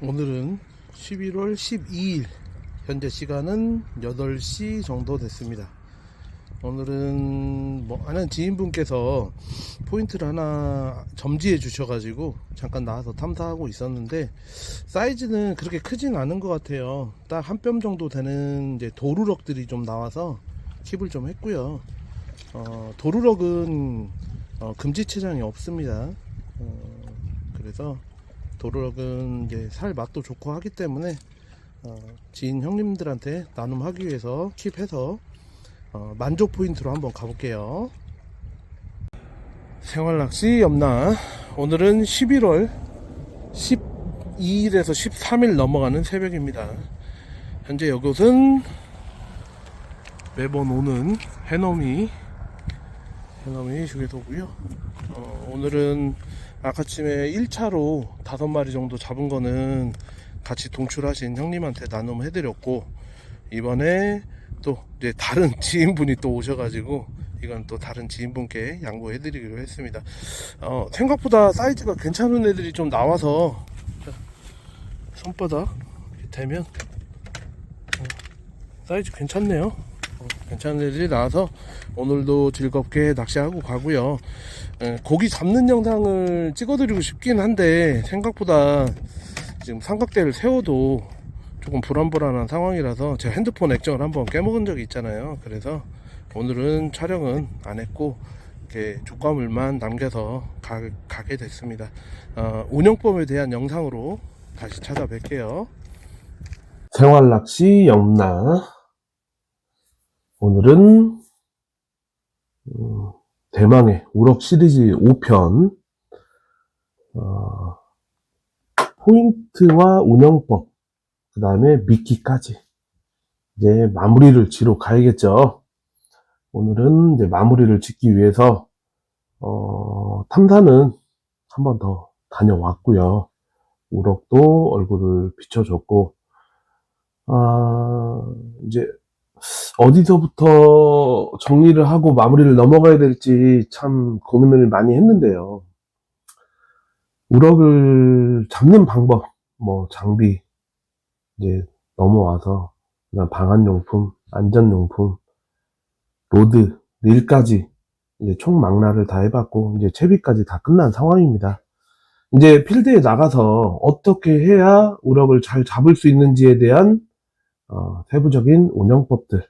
오늘은 11월 12일 현재 시간은 8시 정도 됐습니다. 오늘은 아는 지인분께서 포인트를 하나 점지해 주셔가지고 잠깐 나와서 탐사하고 있었는데, 사이즈는 그렇게 크진 않은 것 같아요. 딱 한 뼘 정도 되는 이제 도루럭들이 좀 나와서 킵을 좀 했고요. 도루럭은 금지 체장이 없습니다. 그래서 도루럭은 이제 살 맛도 좋고 하기 때문에 지인 형님들한테 나눔하기 위해서 킵해서 만족 포인트로 한번 가볼게요. 생활낚시 염나, 오늘은 11월 12일에서 13일 넘어가는 새벽입니다. 현재 이곳은 매번 오는 해넘이 휴게소고요. 오늘은 아까쯤에 1차로 5마리 정도 잡은 거는 같이 동출하신 형님한테 나눔해드렸고, 이번에 또 이제 다른 지인분이 또 오셔가지고 이건 또 다른 지인분께 양보해드리기로 했습니다. 생각보다 사이즈가 괜찮은 애들이 좀 나와서, 손바닥 대면 사이즈 괜찮네요. 괜찮은 애들이 나와서 오늘도 즐겁게 낚시하고 가고요. 고기 잡는 영상을 찍어드리고 싶긴 한데, 생각보다 지금 삼각대를 세워도 조금 불안불안한 상황이라서 제가 핸드폰 액정을 한번 깨먹은 적이 있잖아요. 그래서 오늘은 촬영은 안 했고 이렇게 족과물만 남겨서 가게 됐습니다. 운영법에 대한 영상으로 다시 찾아뵐게요. 생활낚시 염나, 오늘은 대망의 우럭 시리즈 5편, 포인트와 운영법, 그 다음에 미끼까지 이제 마무리를 지러 가야겠죠. 오늘은 이제 마무리를 짓기 위해서 탐사는 한 번 더 다녀왔고요. 우럭도 얼굴을 비춰줬고, 이제 어디서부터 정리를 하고 마무리를 넘어가야 될지 참 고민을 많이 했는데요. 우럭을 잡는 방법, 장비, 이제 넘어와서 그냥 방한용품, 안전용품, 로드, 릴까지 이제 총망라를 다 해봤고, 이제 채비까지 다 끝난 상황입니다. 이제 필드에 나가서 어떻게 해야 우럭을 잘 잡을 수 있는지에 대한 세부적인 운영법들,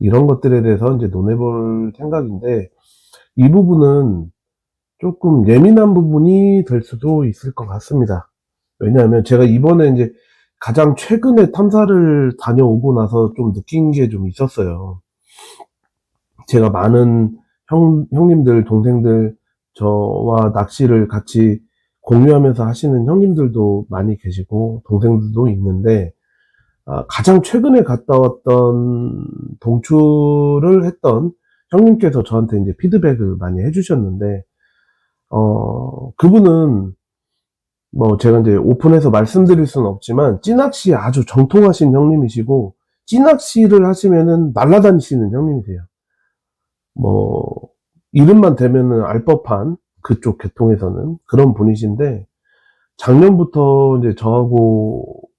이런 것들에 대해서 이제 논해볼 생각인데, 이 부분은 조금 예민한 부분이 될 수도 있을 것 같습니다. 왜냐하면 제가 이번에 이제 가장 최근에 탐사를 다녀오고 나서 좀 느낀 게 좀 있었어요. 제가 많은 형님들, 동생들, 저와 낚시를 같이 공유하면서 하시는 형님들도 많이 계시고, 동생들도 있는데, 가장 최근에 갔다 왔던 동출을 했던 형님께서 저한테 이제 피드백을 많이 해주셨는데, 그분은 제가 이제 오픈해서 말씀드릴 수는 없지만 찌낚시에 아주 정통하신 형님이시고, 찌낚시를 하시면은 날아다니시는 형님이세요. 이름만 대면은 알 법한 그쪽 계통에서는 그런 분이신데, 작년부터 이제 저하고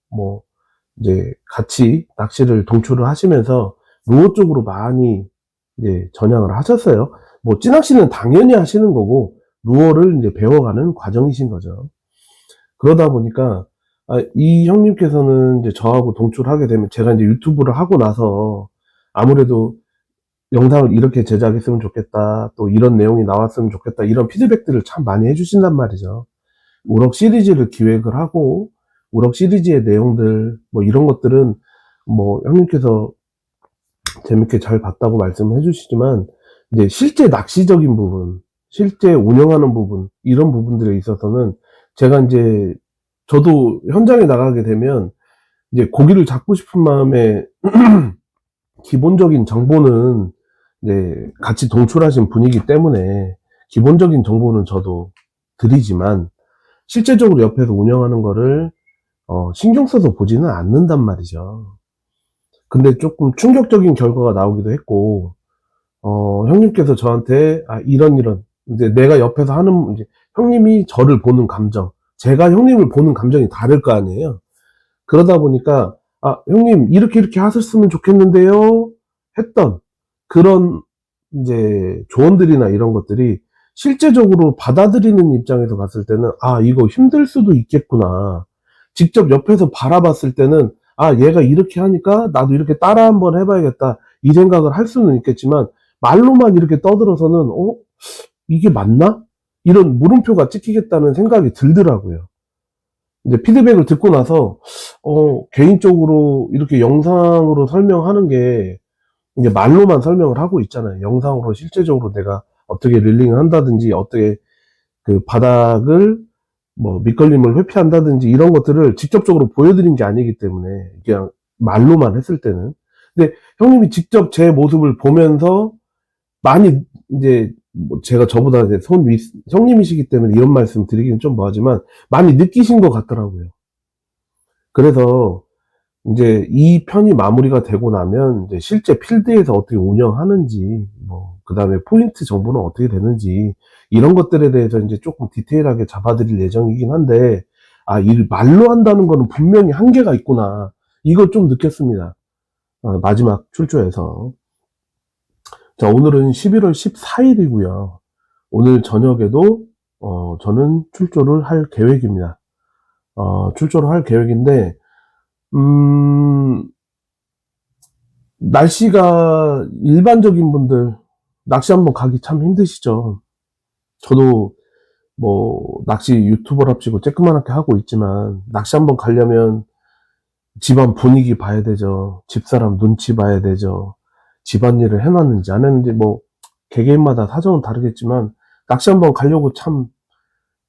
이제 같이 낚시를 동출을 하시면서 루어 쪽으로 많이 이제 전향을 하셨어요. 찌낚시는 당연히 하시는 거고, 루어를 이제 배워가는 과정이신 거죠. 그러다 보니까, 이 형님께서는 이제 저하고 동출하게 되면, 제가 이제 유튜브를 하고 나서 아무래도 영상을 이렇게 제작했으면 좋겠다, 또 이런 내용이 나왔으면 좋겠다, 이런 피드백들을 참 많이 해주신단 말이죠. 우럭 시리즈를 기획을 하고, 우럭 시리즈의 내용들, 이런 것들은, 형님께서 재밌게 잘 봤다고 말씀을 해주시지만, 이제 실제 낚시적인 부분, 실제 운영하는 부분, 이런 부분들에 있어서는 제가 이제, 저도 현장에 나가게 되면, 이제 고기를 잡고 싶은 마음에, 기본적인 정보는 이제 같이 동출하신 분이기 때문에, 기본적인 정보는 저도 드리지만, 실제적으로 옆에서 운영하는 거를 신경 써서 보지는 않는단 말이죠. 근데 조금 충격적인 결과가 나오기도 했고, 형님께서 저한테 이런 이제 내가 옆에서 하는, 이제 형님이 저를 보는 감정, 제가 형님을 보는 감정이 다를 거 아니에요. 그러다 보니까 아 형님 이렇게 하셨으면 좋겠는데요 했던 그런 이제 조언들이나 이런 것들이 실제적으로 받아들이는 입장에서 봤을 때는 아 이거 힘들 수도 있겠구나. 직접 옆에서 바라봤을 때는 아 얘가 이렇게 하니까 나도 이렇게 따라 한번 해봐야겠다 이 생각을 할 수는 있겠지만 말로만 이렇게 떠들어서는 이게 맞나? 이런 물음표가 찍히겠다는 생각이 들더라고요. 이제 피드백을 듣고 나서 개인적으로 이렇게 영상으로 설명하는 게 이제 말로만 설명을 하고 있잖아요. 영상으로 실제적으로 내가 어떻게 릴링을 한다든지 어떻게 그 바닥을 뭐 밑걸림을 회피한다든지 이런 것들을 직접적으로 보여드린 게 아니기 때문에 그냥 말로만 했을 때는 근데 형님이 직접 제 모습을 보면서 많이 이제 뭐 제가 저보다 이제 형님이시기 때문에 이런 말씀 드리기는 좀 뭐하지만 많이 느끼신 것 같더라고요. 그래서 이제 이 편이 마무리가 되고 나면 이제 실제 필드에서 어떻게 운영하는지 뭐 그다음에 포인트 정보는 어떻게 되는지 이런 것들에 대해서 이제 조금 디테일하게 잡아드릴 예정이긴 한데 아, 이 말로 한다는 거는 분명히 한계가 있구나. 이걸 좀 느꼈습니다. 마지막 출조에서. 자, 오늘은 11월 14일이고요. 오늘 저녁에도 저는 출조를 할 계획입니다. 출조를 할 계획인데 날씨가 일반적인 분들 낚시 한번 가기 참 힘드시죠. 저도 뭐 낚시 유튜버랍시고 쬐끄만하게 하고 있지만 낚시 한번 가려면 집안 분위기 봐야 되죠. 집사람 눈치 봐야 되죠. 집안일을 해놨는지 안 했는지 뭐 개개인마다 사정은 다르겠지만 낚시 한번 가려고 참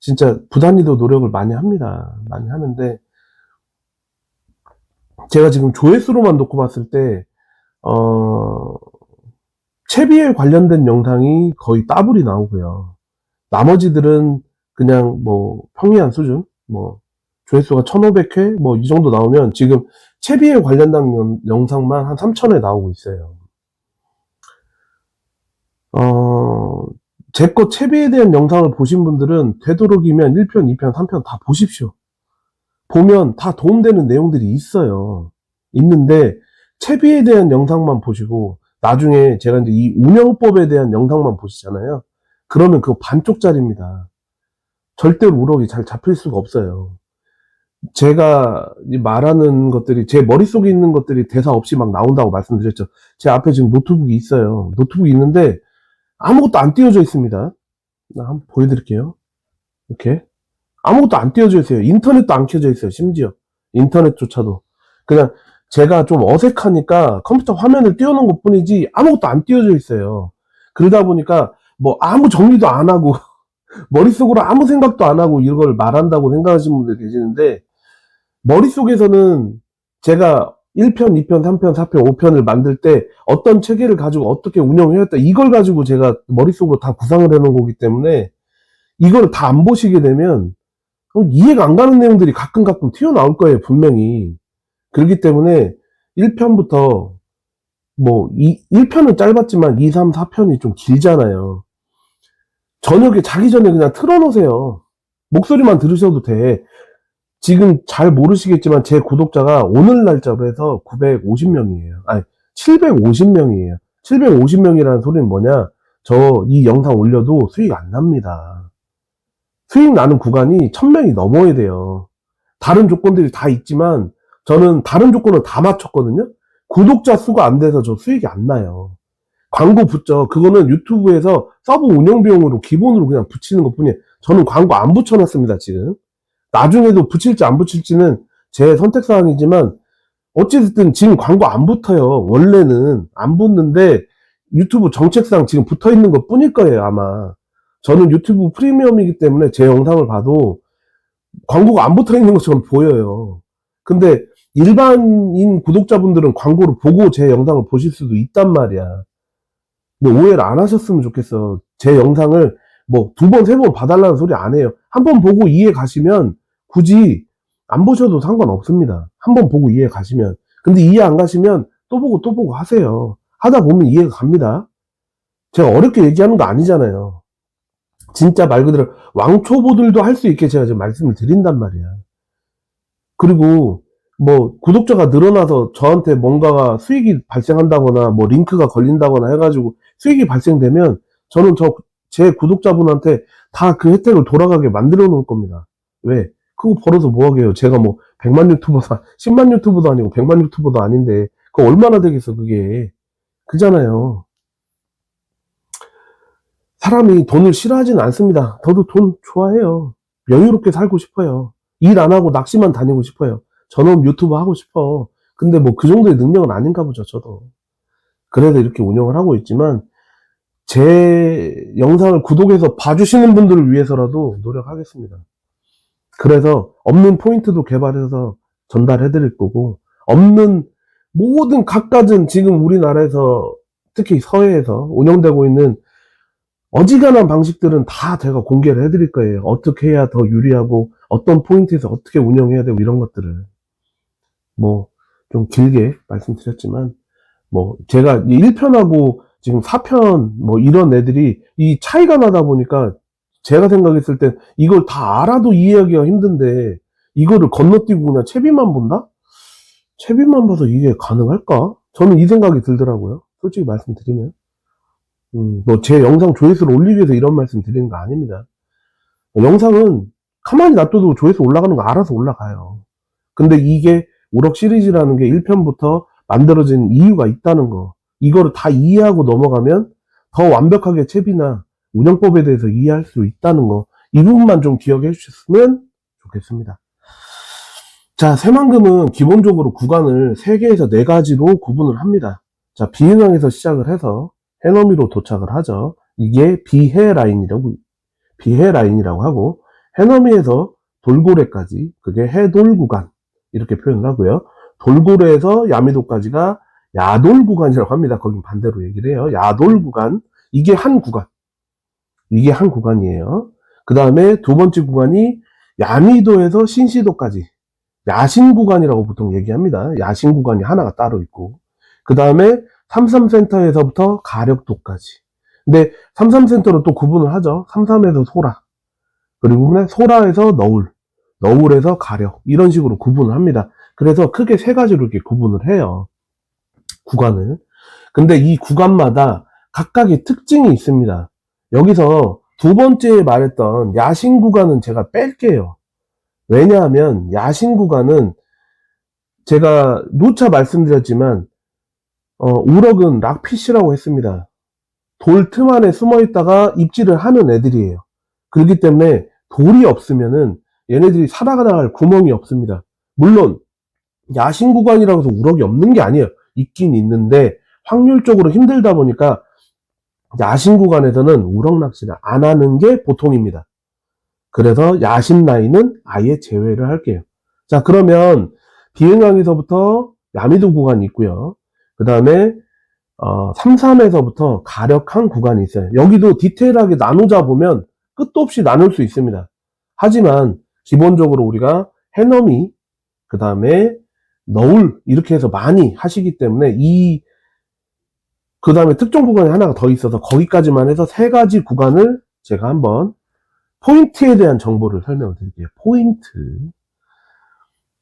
진짜 부단히도 노력을 많이 합니다. 많이 하는데 제가 지금 조회수로만 놓고 봤을 때 채비에 관련된 영상이 거의 따블이 나오고요. 나머지들은 그냥 뭐 평이한 수준, 뭐 조회수가 1500회 뭐 이 정도 나오면 지금 채비에 관련된 영상만 한 3000회 나오고 있어요. 제 거 채비에 대한 영상을 보신 분들은 되도록이면 1편, 2편, 3편 다 보십시오. 보면 다 도움되는 내용들이 있어요. 있는데 채비에 대한 영상만 보시고 나중에 제가 이제 이 운영법에 대한 영상만 보시잖아요. 그러면 그거 반쪽짜리입니다. 절대로 우럭이 잘 잡힐 수가 없어요. 제가 말하는 것들이 제 머릿속에 있는 것들이 대사 없이 막 나온다고 말씀드렸죠. 제 앞에 지금 노트북이 있어요. 노트북이 있는데 아무것도 안 띄워져 있습니다. 한번 보여드릴게요. 이렇게 아무것도 안 띄워져 있어요. 인터넷도 안 켜져 있어요. 심지어 인터넷조차도 그냥 제가 좀 어색하니까 컴퓨터 화면을 띄워놓은 것 뿐이지 아무것도 안 띄워져 있어요. 그러다 보니까 뭐 아무 정리도 안 하고 머릿속으로 아무 생각도 안 하고 이걸 말한다고 생각하시는 분들 계시는데 머릿속에서는 제가 1편, 2편, 3편, 4편, 5편을 만들 때 어떤 체계를 가지고 어떻게 운영해왔다 이걸 가지고 제가 머릿속으로 다 구상을 해놓은 거기 때문에 이걸 다 안 보시게 되면 이해가 안 가는 내용들이 가끔 튀어나올 거예요, 분명히. 그렇기 때문에 1편부터 뭐 1편은 짧았지만 2, 3, 4편이 좀 길잖아요. 저녁에 자기 전에 그냥 틀어놓으세요. 목소리만 들으셔도 돼. 지금 잘 모르시겠지만 제 구독자가 오늘 날짜로 해서 950명이에요. 아니 750명이에요. 750명이라는 소리는 뭐냐? 저 이 영상 올려도 수익 안 납니다. 수익 나는 구간이 1000명이 넘어야 돼요. 다른 조건들이 다 있지만 저는 다른 조건을 다 맞췄거든요. 구독자 수가 안 돼서 저 수익이 안 나요. 광고 붙죠. 그거는 유튜브에서 서버 운영 비용으로 기본으로 그냥 붙이는 것 뿐이에요. 저는 광고 안 붙여놨습니다, 지금. 나중에도 붙일지 안 붙일지는 제 선택사항이지만 어찌됐든 지금 광고 안 붙어요. 원래는 안 붙는데 유튜브 정책상 지금 붙어있는 것 뿐일 거예요, 아마. 저는 유튜브 프리미엄이기 때문에 제 영상을 봐도 광고가 안 붙어있는 것처럼 보여요. 근데 일반인 구독자분들은 광고를 보고 제 영상을 보실 수도 있단 말이야. 근데 오해를 안 하셨으면 좋겠어. 제 영상을 뭐 2번, 3번 봐달라는 소리 안 해요. 한 번 보고 이해 가시면 굳이 안 보셔도 상관없습니다. 한 번 보고 이해 가시면. 근데 이해 안 가시면 또 보고 하세요. 하다 보면 이해가 갑니다. 제가 어렵게 얘기하는 거 아니잖아요. 진짜 말 그대로 왕초보들도 할 수 있게 제가 지금 말씀을 드린단 말이야. 그리고 뭐 구독자가 늘어나서 저한테 뭔가가 수익이 발생한다거나 뭐 링크가 걸린다거나 해가지고 수익이 발생되면 저는 제 구독자분한테 다 그 혜택을 돌아가게 만들어 놓을 겁니다. 왜? 그거 벌어서 뭐 하게요? 제가 뭐 100만 유튜버도 10만 유튜버도 아니고 100만 유튜버도 아닌데 그거 얼마나 되겠어 그게. 그잖아요. 사람이 돈을 싫어하진 않습니다. 저도 돈 좋아해요. 여유롭게 살고 싶어요. 일 안 하고 낚시만 다니고 싶어요. 저는 유튜브 하고 싶어. 근데 뭐 그 정도의 능력은 아닌가 보죠, 저도. 그래서 이렇게 운영을 하고 있지만, 제 영상을 구독해서 봐주시는 분들을 위해서라도 노력하겠습니다. 그래서 없는 포인트도 개발해서 전달해 드릴 거고, 없는 모든 갖가진 지금 우리나라에서 특히 서해에서 운영되고 있는 어지간한 방식들은 다 제가 공개를 해드릴 거예요. 어떻게 해야 더 유리하고 어떤 포인트에서 어떻게 운영해야 되고 이런 것들을 뭐 좀 길게 말씀드렸지만 뭐 제가 1편하고 지금 4편 뭐 이런 애들이 이 차이가 나다 보니까 제가 생각했을 땐 이걸 다 알아도 이해하기가 힘든데 이거를 건너뛰고 그냥 채비만 본다? 채비만 봐서 이게 가능할까? 저는 이 생각이 들더라고요. 솔직히 말씀드리면. 뭐 제 영상 조회수를 올리기 위해서 이런 말씀 드리는 거 아닙니다. 영상은 가만히 놔둬도 조회수 올라가는 거 알아서 올라가요. 근데 이게 우럭 시리즈라는 게 1편부터 만들어진 이유가 있다는 거. 이거를 다 이해하고 넘어가면 더 완벽하게 채비나 운영법에 대해서 이해할 수 있다는 거. 이 부분만 좀 기억해 주셨으면 좋겠습니다. 자, 새만금은 기본적으로 구간을 3개에서 4가지로 구분을 합니다. 자, 비행항에서 시작을 해서 해넘이로 도착을 하죠. 이게 비해 라인이라고 하고, 해넘이에서 돌고래까지, 그게 해돌 구간, 이렇게 표현을 하고요. 돌고래에서 야미도까지가 야돌 구간이라고 합니다. 거긴 반대로 얘기를 해요. 야돌 구간, 이게 한 구간이에요. 그 다음에 두 번째 구간이 야미도에서 신시도까지, 야신 구간이라고 보통 얘기합니다. 야신 구간이 하나가 따로 있고, 그 다음에 삼삼센터에서부터 가력도까지. 근데 삼삼센터로 또 구분을 하죠. 삼삼에서 소라, 그리고 소라에서 너울, 너울에서 가력, 이런 식으로 구분을 합니다. 그래서 크게 3가지로 이렇게 구분을 해요. 구간을. 근데 이 구간마다 각각의 특징이 있습니다. 여기서 두 번째에 말했던 야신 구간은 제가 뺄게요. 왜냐하면 야신 구간은 제가 누차 말씀드렸지만 우럭은 락피쉬라고 했습니다. 돌 틈 안에 숨어 있다가 입질을 하는 애들이에요. 그렇기 때문에 돌이 없으면은 얘네들이 살아나갈 구멍이 없습니다. 물론 야신 구간이라고 해서 우럭이 없는 게 아니에요. 있긴 있는데 확률적으로 힘들다 보니까 야신 구간에서는 우럭 낚시를 안 하는 게 보통입니다. 그래서 야신 라인은 아예 제외를 할게요. 자, 그러면 비행항에서부터 야미도 구간이 있고요. 그 다음에 삼삼에서부터 가력항 구간이 있어요. 여기도 디테일하게 나누자 보면 끝도 없이 나눌 수 있습니다. 하지만 기본적으로 우리가 해넘이, 그 다음에 너울 이렇게 해서 많이 하시기 때문에 그 다음에 특정 구간이 하나가 더 있어서 거기까지만 해서 3가지 구간을 제가 한번 포인트에 대한 정보를 설명을 드릴게요. 포인트.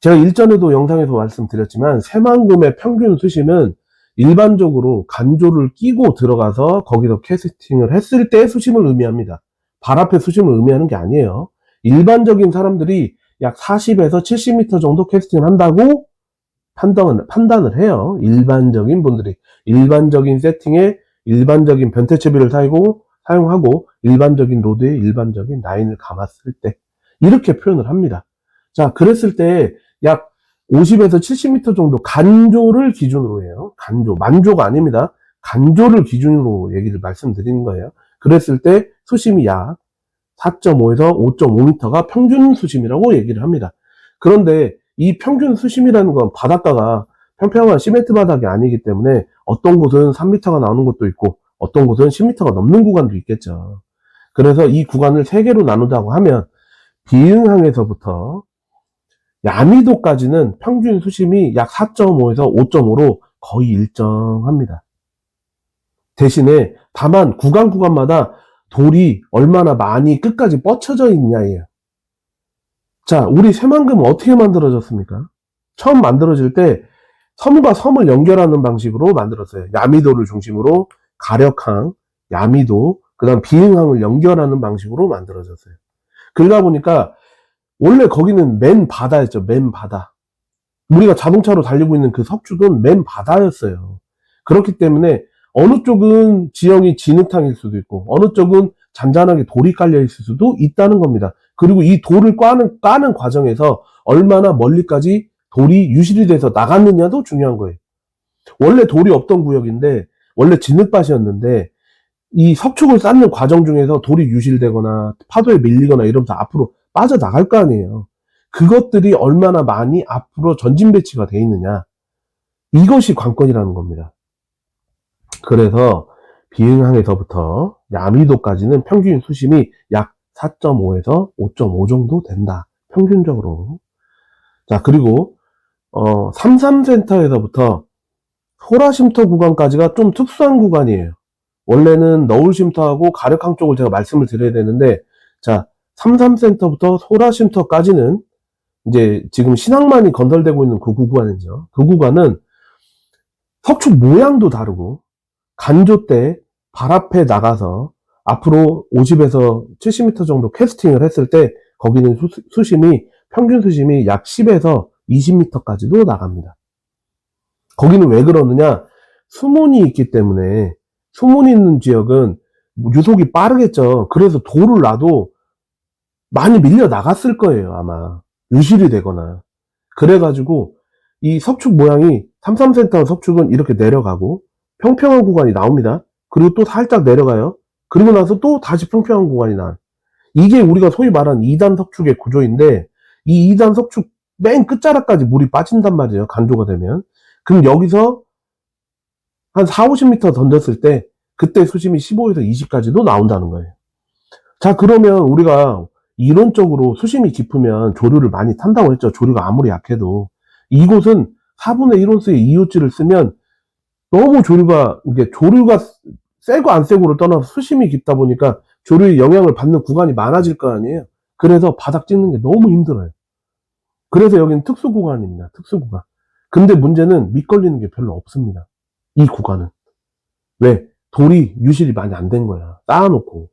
제가 일전에도 영상에서 말씀드렸지만 새만금의 평균 수심은 일반적으로 간조를 끼고 들어가서 거기서 캐스팅을 했을 때 수심을 의미합니다. 발 앞에 수심을 의미하는 게 아니에요. 일반적인 사람들이 약 40에서 70m 정도 캐스팅을 한다고 판단을 해요. 일반적인 분들이. 일반적인 세팅에 일반적인 변태채비를 사용하고 일반적인 로드에 일반적인 라인을 감았을 때 이렇게 표현을 합니다. 자, 그랬을 때 약 50에서 70m 정도 간조를 기준으로 해요. 만조가 아닙니다. 간조를 기준으로 얘기를 말씀드리는 거예요. 그랬을 때 수심이 약 4.5에서 5.5m가 평균 수심이라고 얘기를 합니다. 그런데 이 평균 수심이라는 건 바닷가가 평평한 시멘트 바닥이 아니기 때문에 어떤 곳은 3m가 나오는 곳도 있고 어떤 곳은 10m가 넘는 구간도 있겠죠. 그래서 이 구간을 3개로 나누자고 하면 비응항에서부터 야미도까지는 평균 수심이 약 4.5에서 5.5로 거의 일정합니다. 대신에 다만 구간마다 돌이 얼마나 많이 끝까지 뻗쳐져 있냐예요. 자, 우리 새만금은 어떻게 만들어졌습니까? 처음 만들어질 때 섬과 섬을 연결하는 방식으로 만들었어요. 야미도를 중심으로 가력항, 야미도, 그 다음 비흥항을 연결하는 방식으로 만들어졌어요. 그러다 보니까 원래 거기는 맨 바다였죠. 맨 바다. 우리가 자동차로 달리고 있는 그 석축은 맨 바다였어요. 그렇기 때문에 어느 쪽은 지형이 진흙탕일 수도 있고 어느 쪽은 잔잔하게 돌이 깔려 있을 수도 있다는 겁니다. 그리고 이 돌을 까는 과정에서 얼마나 멀리까지 돌이 유실이 돼서 나갔느냐도 중요한 거예요. 원래 돌이 없던 구역인데 원래 진흙밭이었는데 이 석축을 쌓는 과정 중에서 돌이 유실되거나 파도에 밀리거나 이러면서 앞으로 빠져나갈 거 아니에요. 그것들이 얼마나 많이 앞으로 전진 배치가 돼 있느냐. 이것이 관건이라는 겁니다. 그래서 비흥항에서부터 야미도까지는 평균 수심이 약 4.5에서 5.5 정도 된다. 평균적으로. 자, 그리고 33센터에서부터 소라쉼터 구간까지가 좀 특수한 구간이에요. 원래는 너울쉼터하고 가력항 쪽을 제가 말씀을 드려야 되는데, 자, 33센터부터 소라쉼터까지는 이제 지금 신항만이 건설되고 있는 그 구간이죠. 그 구간은 석축 모양도 다르고, 간조 때 발 앞에 나가서 앞으로 50에서 70m 정도 캐스팅을 했을 때 거기는 수심이 평균 수심이 약 10에서 20m까지도 나갑니다. 거기는 왜 그러느냐? 수문이 있기 때문에 수문이 있는 지역은 유속이 빠르겠죠. 그래서 돌을 놔도 많이 밀려 나갔을 거예요, 아마. 유실이 되거나. 그래가지고 이 석축 모양이 33센터 석축은 이렇게 내려가고 평평한 구간이 나옵니다. 그리고 또 살짝 내려가요. 그리고 나서 또 다시 평평한 구간이 나. 이게 우리가 소위 말하는 2단 석축의 구조인데 이 2단 석축 맨 끝자락까지 물이 빠진단 말이에요. 간조가 되면. 그럼 여기서 한 4, 50m 던졌을 때 그때 수심이 15에서 20까지도 나온다는 거예요. 자, 그러면 우리가 이론적으로 수심이 깊으면 조류를 많이 탄다고 했죠. 조류가 아무리 약해도. 이곳은 4분의 1온스의 이오치를 쓰면 너무 조류가 세고 안 세고를 떠나서 수심이 깊다 보니까 조류의 영향을 받는 구간이 많아질 거 아니에요. 그래서 바닥 찍는 게 너무 힘들어요. 그래서 여기는 특수 구간입니다. 특수 구간. 근데 문제는 밑걸리는 게 별로 없습니다. 이 구간은. 왜? 돌이 유실이 많이 안 된 거야. 쌓아놓고.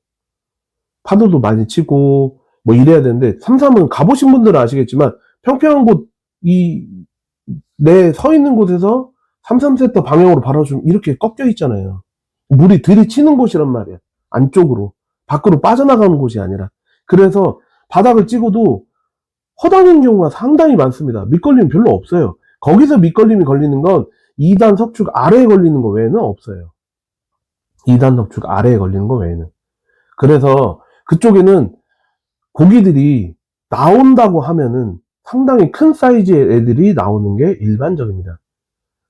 파도도 많이 치고 뭐 이래야 되는데 33은 가보신 분들은 아시겠지만 평평한 곳, 내 서 있는 곳에서 33센터 방향으로 바라보시면 이렇게 꺾여 있잖아요. 물이 들이치는 곳이란 말이야. 안쪽으로. 밖으로 빠져나가는 곳이 아니라. 그래서 바닥을 찍어도 허당인 경우가 상당히 많습니다. 밑걸림이 별로 없어요. 거기서 밑걸림이 걸리는 건 2단 석축 아래에 걸리는 거 외에는 없어요. 2단 석축 아래에 걸리는 거 외에는. 그래서 그쪽에는 고기들이 나온다고 하면은 상당히 큰 사이즈의 애들이 나오는 게 일반적입니다.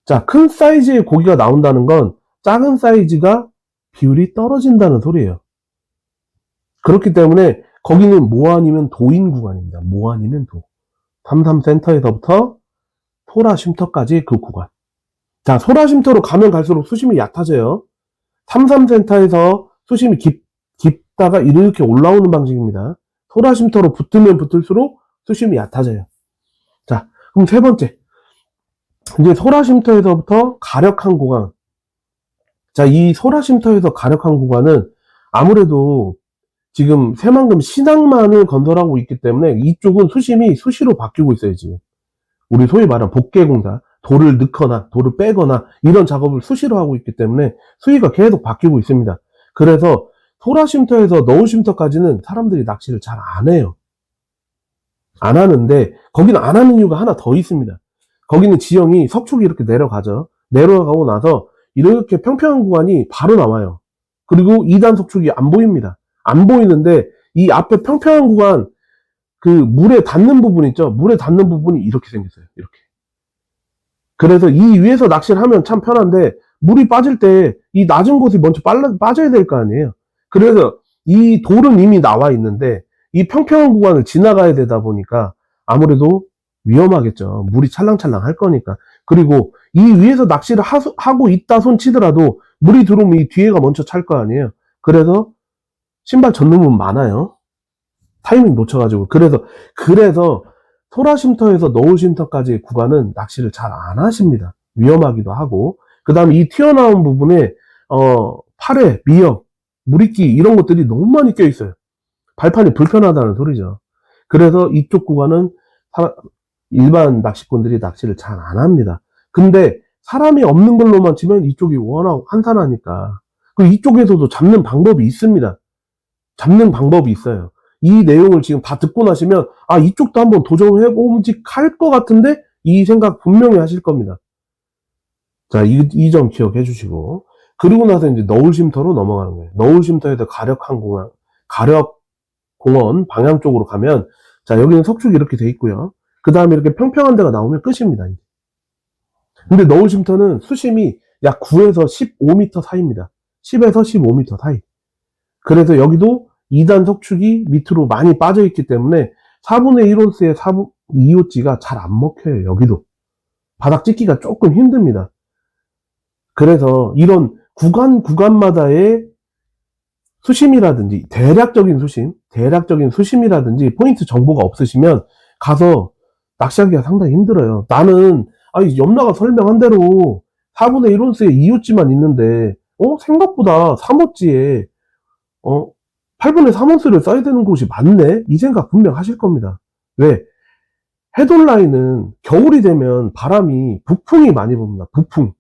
자, 큰 사이즈의 고기가 나온다는 건 작은 사이즈가 비율이 떨어진다는 소리예요. 그렇기 때문에 거기는 모 아니면 도인 구간입니다. 모 아니면 도. 33센터에서부터 소라쉼터까지 그 구간. 자, 소라쉼터로 가면 갈수록 수심이 얕아져요. 33센터에서 수심이 깊다가 이렇게 올라오는 방식입니다. 소라쉼터로 붙으면 붙을수록 수심이 얕아져요. 자, 그럼 세 번째. 이제 소라쉼터에서부터 가력항 구간. 자, 이 소라쉼터에서 가력항 구간은 아무래도 지금 새만금 신항만을 건설하고 있기 때문에 이쪽은 수심이 수시로 바뀌고 있어요, 지금. 우리 소위 말하는 복개공사, 돌을 넣거나 돌을 빼거나 이런 작업을 수시로 하고 있기 때문에 수위가 계속 바뀌고 있습니다. 그래서 소라쉼터에서 너울쉼터까지는 사람들이 낚시를 잘 안 해요. 안 하는데 거기는 안 하는 이유가 하나 더 있습니다. 거기는 지형이 석축이 이렇게 내려가죠. 내려가고 나서 이렇게 평평한 구간이 바로 나와요. 그리고 2단 석축이 안 보입니다. 안 보이는데 이 앞에 평평한 구간 그 물에 닿는 부분 있죠. 물에 닿는 부분이 이렇게 생겼어요. 이렇게. 그래서 이 위에서 낚시를 하면 참 편한데 물이 빠질 때 이 낮은 곳이 먼저 빠져야 될 거 아니에요. 그래서 이 돌은 이미 나와 있는데 이 평평한 구간을 지나가야 되다 보니까 아무래도 위험하겠죠. 물이 찰랑찰랑 할 거니까. 그리고 이 위에서 낚시를 하고 있다 손 치더라도 물이 들어오면 이 뒤에가 먼저 찰 거 아니에요. 그래서 신발 젖는 많아요. 타이밍 놓쳐가지고. 그래서 소라쉼터에서 너울쉼터까지의 구간은 낚시를 잘 안 하십니다. 위험하기도 하고. 그 다음에 이 튀어나온 부분에, 팔에, 미역, 무리끼, 이런 것들이 너무 많이 껴있어요. 발판이 불편하다는 소리죠. 그래서 이쪽 구간은 일반 낚시꾼들이 낚시를 잘 안 합니다. 근데 사람이 없는 걸로만 치면 이쪽이 워낙 한산하니까. 그리고 이쪽에서도 잡는 방법이 있습니다. 잡는 방법이 있어요. 이 내용을 지금 다 듣고 나시면, 아, 이쪽도 한번 도전해보직할 것 같은데? 이 생각 분명히 하실 겁니다. 자, 이 점 기억해 주시고. 그리고 나서 이제 너울쉼터로 넘어가는 거예요. 너울쉼터에서 가력공원 방향 쪽으로 가면, 자, 여기는 석축이 이렇게 돼 있고요. 그 다음에 이렇게 평평한 데가 나오면 끝입니다. 근데 너울쉼터는 수심이 약 9에서 15m 사이입니다. 10에서 15m 사이. 그래서 여기도 2단 석축이 밑으로 많이 빠져 있기 때문에 4분의 1온스의 2호찌가 잘 안 먹혀요. 여기도. 바닥 찍기가 조금 힘듭니다. 그래서 이런 구간마다의 수심이라든지 대략적인 수심이라든지 포인트 정보가 없으시면 가서 낚시하기가 상당히 힘들어요. 나는 염라가 설명한 대로 4분의 1온스의 2호찌만 있는데 생각보다 3호찌에 8분의 3온스를 써야 되는 곳이 많네? 이 생각 분명 하실 겁니다. 왜? 헤드라인은 겨울이 되면 바람이 북풍이 많이 붑니다. 북풍.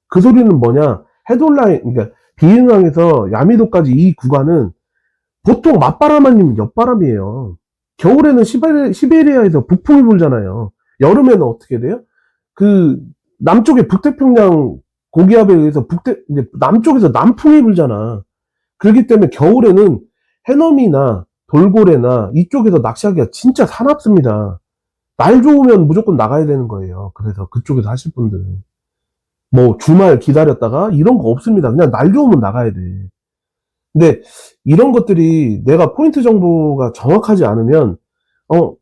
그 소리는 뭐냐? 헤드라인, 그러니까 비행항에서 야미도까지 이 구간은 보통 맞바람 아니면 옆바람이에요. 겨울에는 시베리아에서 북풍이 불잖아요. 여름에는 어떻게 돼요? 그 남쪽의 북태평양 고기압에 의해서 이제 남쪽에서 남풍이 불잖아. 그렇기 때문에 겨울에는 해넘이나 돌고래나 이쪽에서 낚시하기가 진짜 사납습니다. 날 좋으면 무조건 나가야 되는 거예요. 그래서 그쪽에서 하실 분들은 뭐 주말 기다렸다가 이런 거 없습니다. 그냥 날 좋으면 나가야 돼. 근데 이런 것들이 내가 포인트 정보가 정확하지 않으면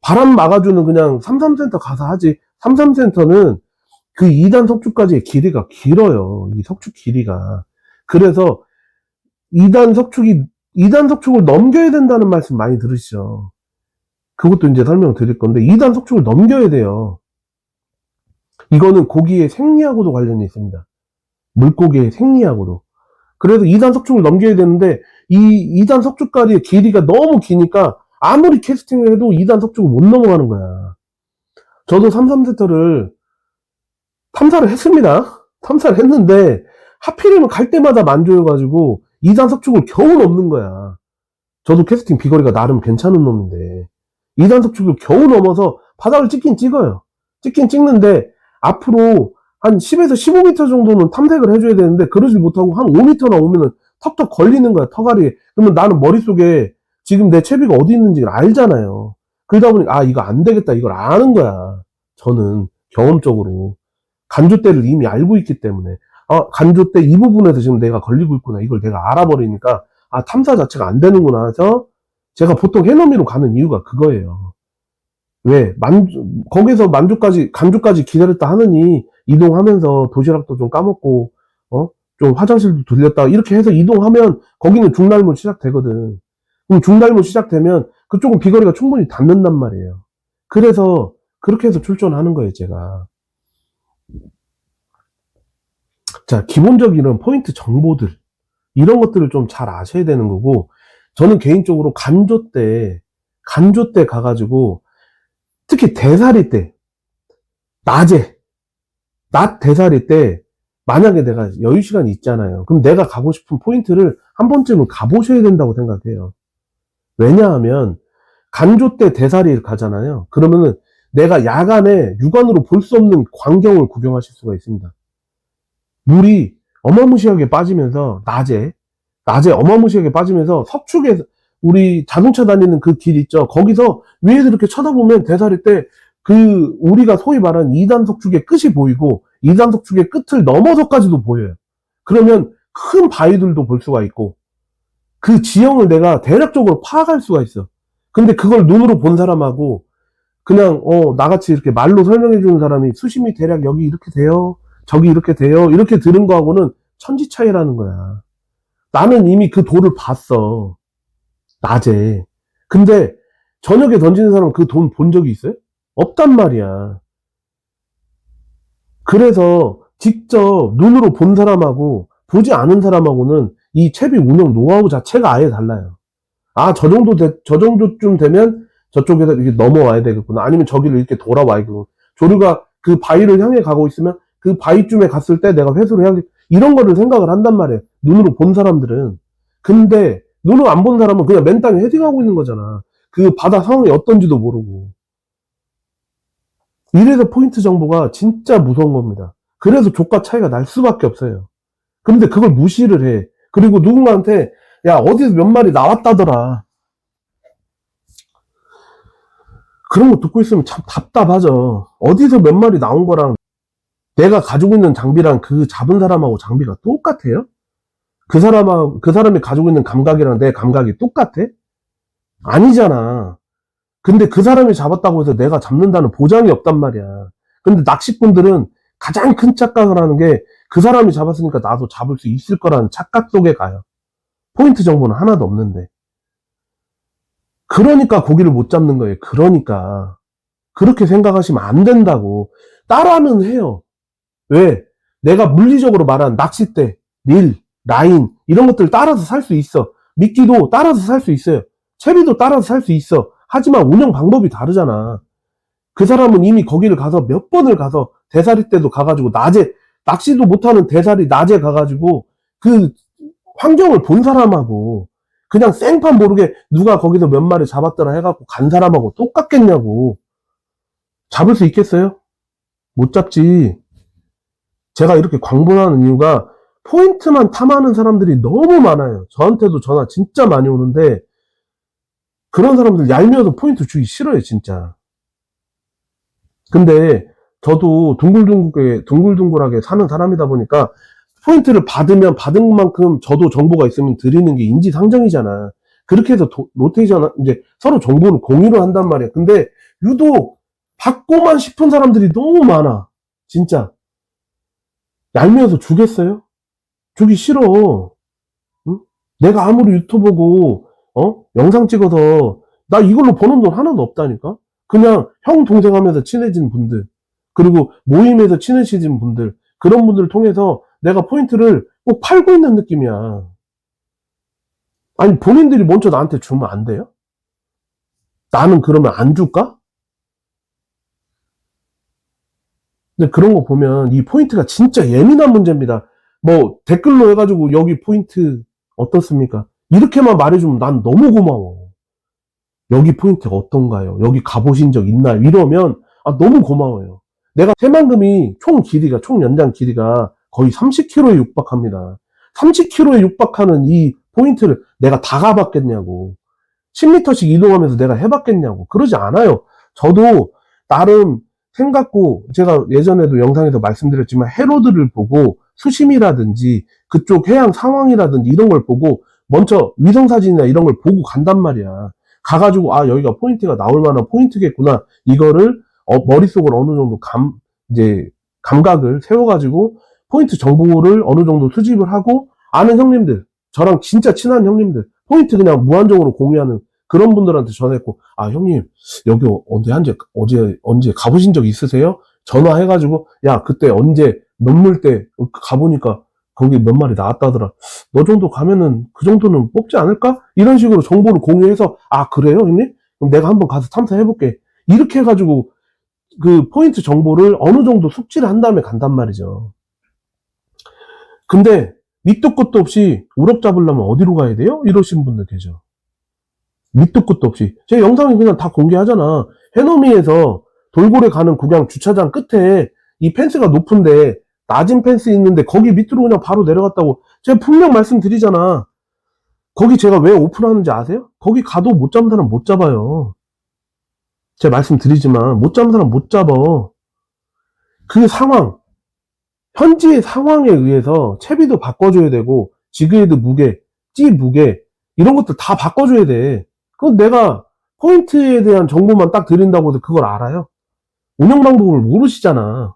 바람 막아주는 그냥 삼삼센터 가서 하지. 삼삼센터는 그 2단 석축까지의 길이가 길어요. 이 석축 길이가. 그래서 2단 석축을 넘겨야 된다는 말씀 많이 들으시죠. 그것도 이제 설명 드릴 건데, 2단 석축을 넘겨야 돼요. 이거는 고기의 생리하고도 관련이 있습니다. 물고기의 생리하고도. 그래서 2단 석축을 넘겨야 되는데, 이 2단 석축까지의 길이가 너무 기니까, 아무리 캐스팅을 해도 2단 석축을 못 넘어가는 거야. 저도 33세터를 탐사를 했습니다. 탐사를 했는데, 하필이면 갈 때마다 만조여가지고, 2단 석축을 겨우 넘는 거야. 저도 캐스팅 비거리가 나름 괜찮은 놈인데 2단 석축을 겨우 넘어서 바닥을 찍긴 찍어요. 찍긴 찍는데 앞으로 한 10에서 15m 정도는 탐색을 해줘야 되는데 그러지 못하고 한 5m나 오면은 턱턱 걸리는 거야, 턱알이. 그러면 나는 머릿속에 지금 내 채비가 어디 있는지 알잖아요. 그러다 보니 이거 안 되겠다, 이걸 아는 거야. 저는 경험적으로 간조대를 이미 알고 있기 때문에 간조대 이 부분에서 지금 내가 걸리고 있구나, 이걸 내가 알아버리니까 탐사 자체가 안 되는구나 해서 제가 보통 해넘이로 가는 이유가 그거예요. 왜? 거기서 간주까지 기다렸다 하느니 이동하면서 도시락도 좀 까먹고 좀 화장실도 들렸다 이렇게 해서 이동하면 거기는 중날모 시작되거든. 그럼 중날모 시작되면 그쪽은 비거리가 충분히 닿는단 말이에요. 그래서 그렇게 해서 출전하는 거예요, 제가. 자, 기본적인 이런 포인트 정보들, 이런 것들을 좀 잘 아셔야 되는 거고, 저는 개인적으로 간조 때 가가지고, 특히 대사리 때, 낮 대사리 때, 만약에 내가 여유 시간이 있잖아요. 그럼 내가 가고 싶은 포인트를 한 번쯤은 가보셔야 된다고 생각해요. 왜냐하면, 간조 때 대사리를 가잖아요. 그러면은 내가 야간에 육안으로 볼 수 없는 광경을 구경하실 수가 있습니다. 물이 어마무시하게 빠지면서 낮에 어마무시하게 빠지면서 석축에 우리 자동차 다니는 그 길 있죠. 거기서 위에서 이렇게 쳐다보면 대사리 때 그 우리가 소위 말하는 2단 석축의 끝이 보이고 2단 석축의 끝을 넘어서까지도 보여요. 그러면 큰 바위들도 볼 수가 있고 그 지형을 내가 대략적으로 파악할 수가 있어. 근데 그걸 눈으로 본 사람하고 그냥 나같이 이렇게 말로 설명해 주는 사람이 수심이 대략 여기 이렇게 돼요, 저기 이렇게 돼요, 이렇게 들은 거하고는 천지 차이라는 거야. 나는 이미 그 도를 봤어. 낮에. 근데 저녁에 던지는 사람은 그 돈 본 적이 있어요? 없단 말이야. 그래서 직접 눈으로 본 사람하고 보지 않은 사람하고는 이 채비 운영 노하우 자체가 아예 달라요. 아, 저 정도쯤 되면 저쪽에서 이렇게 넘어와야 되겠구나. 아니면 저기를 이렇게 돌아와야겠구나. 조류가 그 바위를 향해 가고 있으면 그 바위쯤에 갔을 때 내가 회수를 해야겠, 이런 거를 생각을 한단 말이에요. 눈으로 본 사람들은. 근데 눈으로 안 본 사람은 그냥 맨 땅에 헤딩하고 있는 거잖아. 그 바다 상황이 어떤지도 모르고. 이래서 포인트 정보가 진짜 무서운 겁니다. 그래서 조가 차이가 날 수밖에 없어요. 근데 그걸 무시를 해. 그리고 누군가한테 야, 어디서 몇 마리 나왔다더라. 그런 거 듣고 있으면 참 답답하죠. 어디서 몇 마리 나온 거랑 내가 가지고 있는 장비랑 그 잡은 사람하고 장비가 똑같아요? 그 사람이 가지고 있는 감각이랑 내 감각이 똑같아? 아니잖아. 근데 그 사람이 잡았다고 해서 내가 잡는다는 보장이 없단 말이야. 근데 낚시꾼들은 가장 큰 착각을 하는 게 그 사람이 잡았으니까 나도 잡을 수 있을 거라는 착각 속에 가요. 포인트 정보는 하나도 없는데. 그러니까 고기를 못 잡는 거예요. 그러니까. 그렇게 생각하시면 안 된다고. 따라는 해요. 왜? 내가 물리적으로 말한 낚싯대, 릴, 라인 이런 것들 따라서 살 수 있어. 미끼도 따라서 살 수 있어요. 채비도 따라서 살 수 있어. 하지만 운영 방법이 다르잖아. 그 사람은 이미 거기를 가서 몇 번을 가서 대사리 때도 가가지고 낮에 낚시도 못하는 대사리 낮에 가가지고 그 환경을 본 사람하고 그냥 생판 모르게 누가 거기서 몇 마리 잡았더라 해갖고 간 사람하고 똑같겠냐고. 잡을 수 있겠어요? 못 잡지. 제가 이렇게 광분하는 이유가 포인트만 탐하는 사람들이 너무 많아요. 저한테도 전화 진짜 많이 오는데 그런 사람들 얄미워서 포인트 주기 싫어요, 진짜. 근데 저도 둥글둥글하게 사는 사람이다 보니까 포인트를 받으면 받은 만큼 저도 정보가 있으면 드리는 게 인지상정이잖아. 그렇게 해서 로테이션, 이제 서로 정보를 공유를 한단 말이야. 근데 유독 받고만 싶은 사람들이 너무 많아. 진짜. 얄미워서 주겠어요? 주기 싫어. 응? 내가 아무리 유튜버고, 영상 찍어서, 나 이걸로 버는 돈 하나도 없다니까? 그냥 형, 동생 하면서 친해진 분들, 그리고 모임에서 친해지신 분들, 그런 분들을 통해서 내가 포인트를 꼭 팔고 있는 느낌이야. 아니, 본인들이 먼저 나한테 주면 안 돼요? 나는 그러면 안 줄까? 근데 그런 거 보면 이 포인트가 진짜 예민한 문제입니다. 뭐 댓글로 해가지고 여기 포인트 어떻습니까? 이렇게만 말해주면 난 너무 고마워. 여기 포인트가 어떤가요? 여기 가보신 적 있나요? 이러면 너무 고마워요. 내가 새만금이 총 연장 길이가 거의 30km에 육박합니다. 30km에 육박하는 이 포인트를 내가 다 가봤겠냐고. 10m씩 이동하면서 내가 해봤겠냐고. 그러지 않아요. 저도 나름 생각고, 제가 예전에도 영상에서 말씀드렸지만 해로드를 보고 수심이라든지 그쪽 해양 상황이라든지 이런 걸 보고 먼저 위성사진이나 이런 걸 보고 간단 말이야. 가가지고 여기가 포인트가 나올 만한 포인트겠구나. 이거를 머릿속으로 어느 정도 이제 감각을 세워가지고 포인트 정보를 어느 정도 수집을 하고 아는 형님들, 저랑 진짜 친한 형님들, 포인트 그냥 무한정으로 공유하는 그런 분들한테 전화했고, 형님, 여기 언제 가보신 적 있으세요? 전화해가지고, 야, 그때 몇 물 때 가보니까 거기 몇 마리 나왔다더라. 너 정도 가면은 그 정도는 뽑지 않을까? 이런 식으로 정보를 공유해서, 그래요, 형님? 그럼 내가 한번 가서 탐사해볼게. 이렇게 해가지고 그 포인트 정보를 어느 정도 숙지를 한 다음에 간단 말이죠. 근데 밑도 끝도 없이 우럭 잡으려면 어디로 가야 돼요? 이러신 분들 계셔. 밑도 끝도 없이. 제 영상이 그냥 다 공개하잖아. 해넘이에서 돌고래 가는 구경 주차장 끝에 이 펜스가 높은데 낮은 펜스 있는데 거기 밑으로 그냥 바로 내려갔다고 제가 분명 말씀드리잖아. 거기 제가 왜 오픈하는지 아세요? 거기 가도 못 잡는 사람 못 잡아요. 제가 말씀드리지만 못 잡는 사람 못 잡아. 그 상황, 현지의 상황에 의해서 채비도 바꿔줘야 되고 지그헤드 무게, 찌 무게 이런 것들 다 바꿔줘야 돼. 그건 내가 포인트에 대한 정보만 딱 드린다고 해서 그걸 알아요? 운영 방법을 모르시잖아.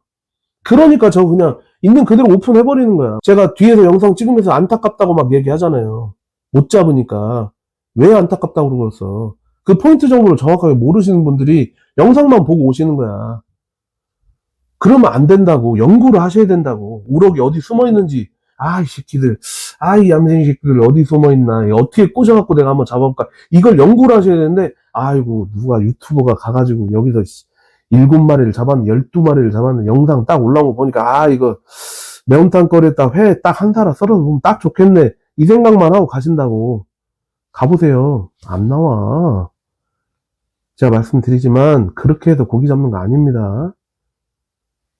그러니까 저 그냥 있는 그대로 오픈해버리는 거야. 제가 뒤에서 영상 찍으면서 안타깝다고 막 얘기하잖아요. 못 잡으니까. 왜 안타깝다고 그러겠어. 그 포인트 정보를 정확하게 모르시는 분들이 영상만 보고 오시는 거야. 그러면 안 된다고. 연구를 하셔야 된다고. 우럭이 어디 숨어 있는지. 아, 이 새끼들. 아, 이 얌생이 새끼들 어디 숨어 있나. 어떻게 꽂아갖고 내가 한번 잡아볼까. 이걸 연구를 하셔야 되는데, 아이고, 누가 유튜버가 가가지고 여기서 7마리를 잡았네, 12마리를 잡았네. 영상 딱 올라온 거 보니까, 아, 이거 매운탕 끓였다 회 딱 한 사람 썰어서 보면 딱 좋겠네. 이 생각만 하고 가신다고. 가보세요. 안 나와. 제가 말씀드리지만, 그렇게 해서 고기 잡는 거 아닙니다.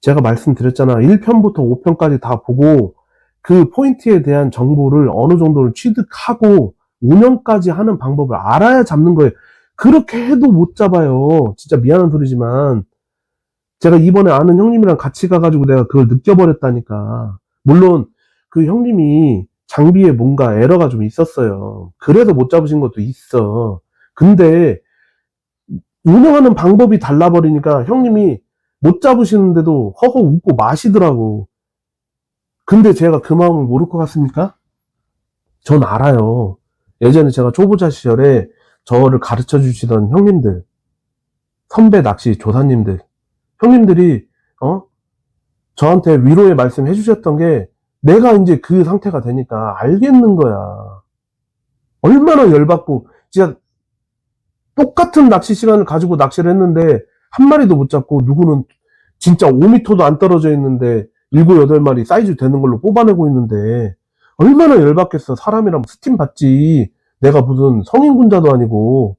제가 말씀드렸잖아. 1편부터 5편까지 다 보고 그 포인트에 대한 정보를 어느 정도를 취득하고 운영까지 하는 방법을 알아야 잡는 거예요. 그렇게 해도 못 잡아요. 진짜 미안한 소리지만 제가 이번에 아는 형님이랑 같이 가가지고 내가 그걸 느껴버렸다니까. 물론 그 형님이 장비에 뭔가 에러가 좀 있었어요. 그래서 못 잡으신 것도 있어. 근데 운영하는 방법이 달라버리니까 형님이 못 잡으시는데도 허허 웃고 마시더라고. 근데 제가 그 마음을 모를 것 같습니까? 전 알아요. 예전에 제가 초보자 시절에 저를 가르쳐 주시던 형님들, 선배 낚시 조사님들, 형님들이, 저한테 위로의 말씀 해주셨던 게 내가 이제 그 상태가 되니까 알겠는 거야. 얼마나 열받고, 진짜 똑같은 낚시 시간을 가지고 낚시를 했는데 한 마리도 못 잡고 누구는 진짜 5m도 안 떨어져 있는데 7, 8마리 사이즈 되는 걸로 뽑아내고 있는데 얼마나 열받겠어. 사람이라면 스팀 받지. 내가 무슨 성인군자도 아니고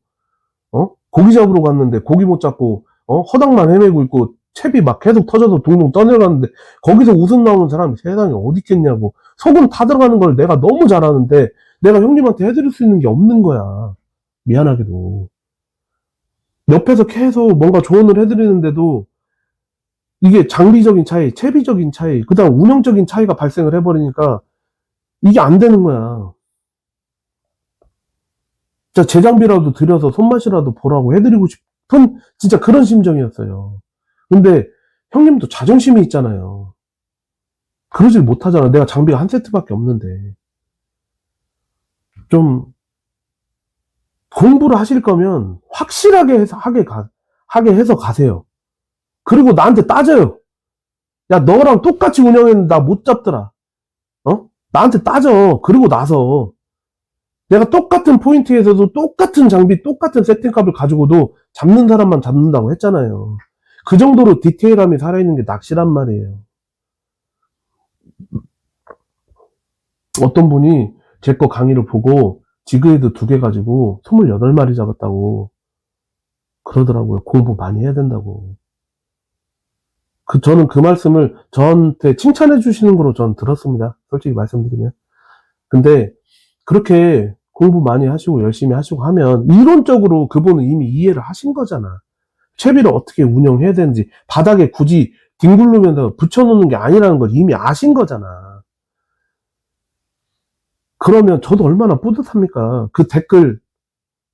고기 잡으러 갔는데 고기 못 잡고 허당만 헤매고 있고 채비 막 계속 터져서 둥둥 떠내려가는데 거기서 웃음 나오는 사람이 세상에 어디 있겠냐고. 속은 다 들어가는 걸 내가 너무 잘하는데 내가 형님한테 해드릴 수 있는 게 없는 거야. 미안하게도. 옆에서 계속 뭔가 조언을 해드리는데도 이게 장비적인 차이, 채비적인 차이, 그 다음 운영적인 차이가 발생을 해버리니까 이게 안 되는 거야. 진짜 제 장비라도 들여서 손맛이라도 보라고 해드리고 싶은 진짜 그런 심정이었어요. 근데 형님도 자존심이 있잖아요. 그러질 못하잖아. 내가 장비가 한 세트밖에 없는데. 좀 공부를 하실 거면 확실하게 해서 하게 해서 가세요. 그리고 나한테 따져요. 야, 너랑 똑같이 운영했는데 나 못 잡더라. 나한테 따져. 그리고 나서 내가 똑같은 포인트에서도 똑같은 장비, 똑같은 세팅값을 가지고도 잡는 사람만 잡는다고 했잖아요. 그 정도로 디테일함이 살아있는 게 낚시란 말이에요. 어떤 분이 제 거 강의를 보고 지그헤드 2개 가지고 28마리 잡았다고 그러더라고요. 공부 많이 해야 된다고. 저는 그 말씀을 저한테 칭찬해 주시는 거로 전 들었습니다. 솔직히 말씀드리면. 근데 그렇게 공부 많이 하시고 열심히 하시고 하면 이론적으로 그분은 이미 이해를 하신 거잖아. 채비를 어떻게 운영해야 되는지 바닥에 굳이 뒹굴르면서 붙여놓는 게 아니라는 걸 이미 아신 거잖아. 그러면 저도 얼마나 뿌듯합니까? 그 댓글,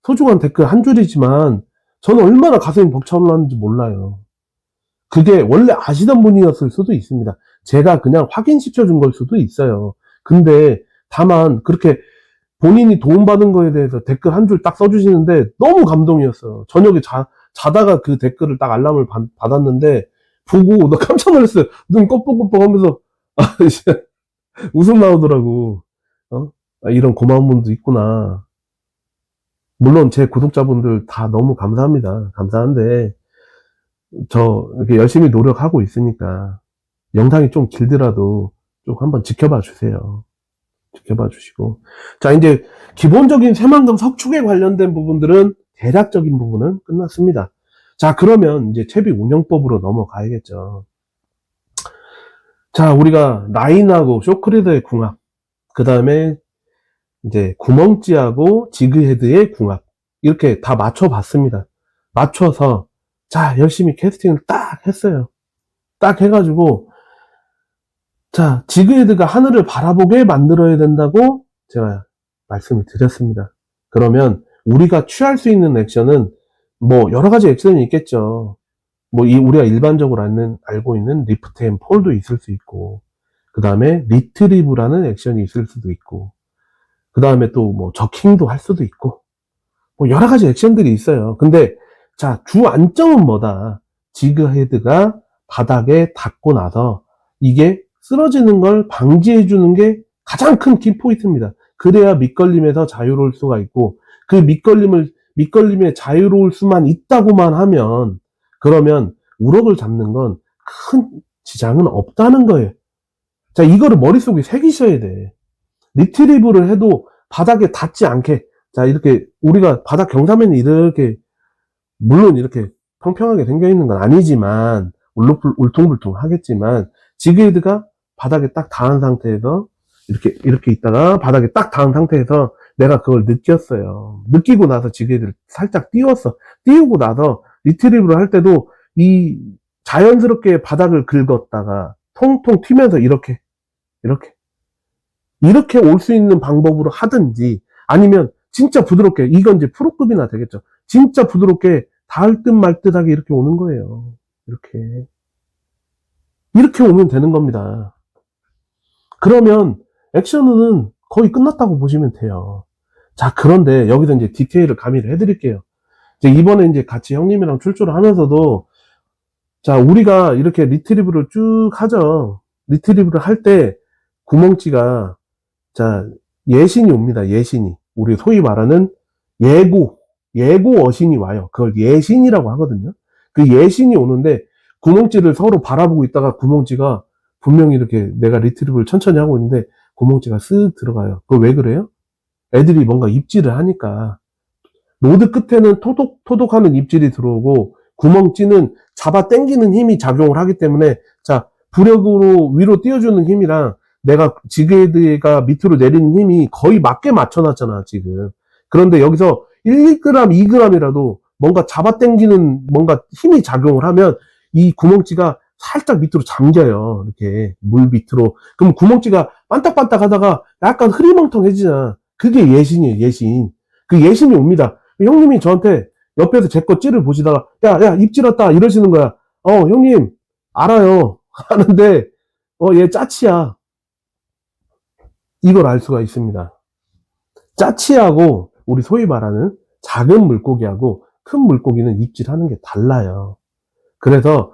소중한 댓글 한 줄이지만 저는 얼마나 가슴이 벅차올랐는지 몰라요. 그게 원래 아시던 분이었을 수도 있습니다. 제가 그냥 확인시켜 준 걸 수도 있어요. 근데 다만 그렇게 본인이 도움받은 거에 대해서 댓글 한 줄 딱 써주시는데 너무 감동이었어요. 저녁에 자다가 그 댓글을 딱 알람을 받았는데 보고 나 깜짝 놀랐어요. 눈 껌뻑껌뻑 하면서 웃음 나오더라고. 이런 고마운 분도 있구나. 물론 제 구독자분들 다 너무 감사합니다. 감사한데 저 이렇게 열심히 노력하고 있으니까 영상이 좀 길더라도 좀 한번 지켜봐 주세요. 지켜봐 주시고. 자, 이제 기본적인 새만금 석축에 관련된 부분들은 대략적인 부분은 끝났습니다. 자, 그러면 이제 채비 운영법으로 넘어가야겠죠. 자, 우리가 라인하고 쇼크리더의 궁합, 그 다음에 이제 구멍찌하고 지그헤드의 궁합, 이렇게 다 맞춰봤습니다. 맞춰서 자, 열심히 캐스팅을 딱 했어요. 딱 해가지고 자, 지그헤드가 하늘을 바라보게 만들어야 된다고 제가 말씀을 드렸습니다. 그러면 우리가 취할 수 있는 액션은 뭐 여러 가지 액션이 있겠죠. 뭐 우리가 일반적으로 알고 있는 리프트 앤 폴도 있을 수 있고, 그 다음에 리트리브라는 액션이 있을 수도 있고, 그 다음에 또 뭐 저킹도 할 수도 있고, 뭐 여러 가지 액션들이 있어요. 근데 자, 주 안점은 뭐다? 지그헤드가 바닥에 닿고 나서 이게 쓰러지는 걸 방지해 주는 게 가장 큰 키포인트입니다. 그래야 밑걸림에서 자유로울 수가 있고, 그 밑걸림에 자유로울 수만 있다고만 하면, 그러면 우럭을 잡는 건 큰 지장은 없다는 거예요. 자, 이거를 머릿속에 새기셔야 돼. 리트리브를 해도 바닥에 닿지 않게, 자, 이렇게 우리가 바닥 경사면이 이렇게, 물론 이렇게 평평하게 생겨 있는 건 아니지만, 울퉁불퉁 하겠지만, 지그헤드가 바닥에 딱 닿은 상태에서, 이렇게 있다가 바닥에 딱 닿은 상태에서 내가 그걸 느꼈어요. 느끼고 나서 지그헤드를 살짝 띄웠어. 띄우고 나서 리트리브를 할 때도 이 자연스럽게 바닥을 긁었다가 통통 튀면서 이렇게 올 수 있는 방법으로 하든지, 아니면 진짜 부드럽게, 이건 이제 프로급이나 되겠죠. 진짜 부드럽게 닿을 듯 말 듯하게 이렇게 오는 거예요. 이렇게 오면 되는 겁니다. 그러면 액션은 거의 끝났다고 보시면 돼요. 자, 그런데 여기서 이제 디테일을 가미를 해드릴게요. 이번에 이제 같이 형님이랑 출조를 하면서도, 자, 우리가 이렇게 리트리브를 쭉 하죠. 리트리브를 할 때 구멍찌가, 자, 예신이 옵니다. 예신이. 우리 소위 말하는 예고 어신이 와요. 그걸 예신이라고 하거든요. 그 예신이 오는데 구멍찌를 서로 바라보고 있다가 구멍찌가 분명히 이렇게 내가 리트리브를 천천히 하고 있는데 구멍찌가 쓱 들어가요. 그거 왜 그래요? 애들이 뭔가 입질을 하니까. 로드 끝에는 토독하는 입질이 들어오고, 구멍찌는 잡아 당기는 힘이 작용을 하기 때문에, 자, 부력으로 위로 띄워주는 힘이랑 내가 지그헤드가 밑으로 내리는 힘이 거의 맞게 맞춰놨잖아, 지금. 그런데 여기서 1g, 2g이라도 뭔가 잡아 당기는 뭔가 힘이 작용을 하면 이 구멍찌가 살짝 밑으로 잠겨요. 이렇게 물 밑으로. 그럼 구멍찌가 반딱반딱 하다가 약간 흐리멍텅해지잖아. 그게 예신이에요, 예신. 그 예신이 옵니다. 형님이 저한테 옆에서 제 거 찌를 보시다가, 야, 입질 왔다, 이러시는 거야. 형님, 알아요. 하는데, 얘 짜치야. 이걸 알 수가 있습니다. 짜치하고, 우리 소위 말하는 작은 물고기하고 큰 물고기는 입질하는 게 달라요. 그래서,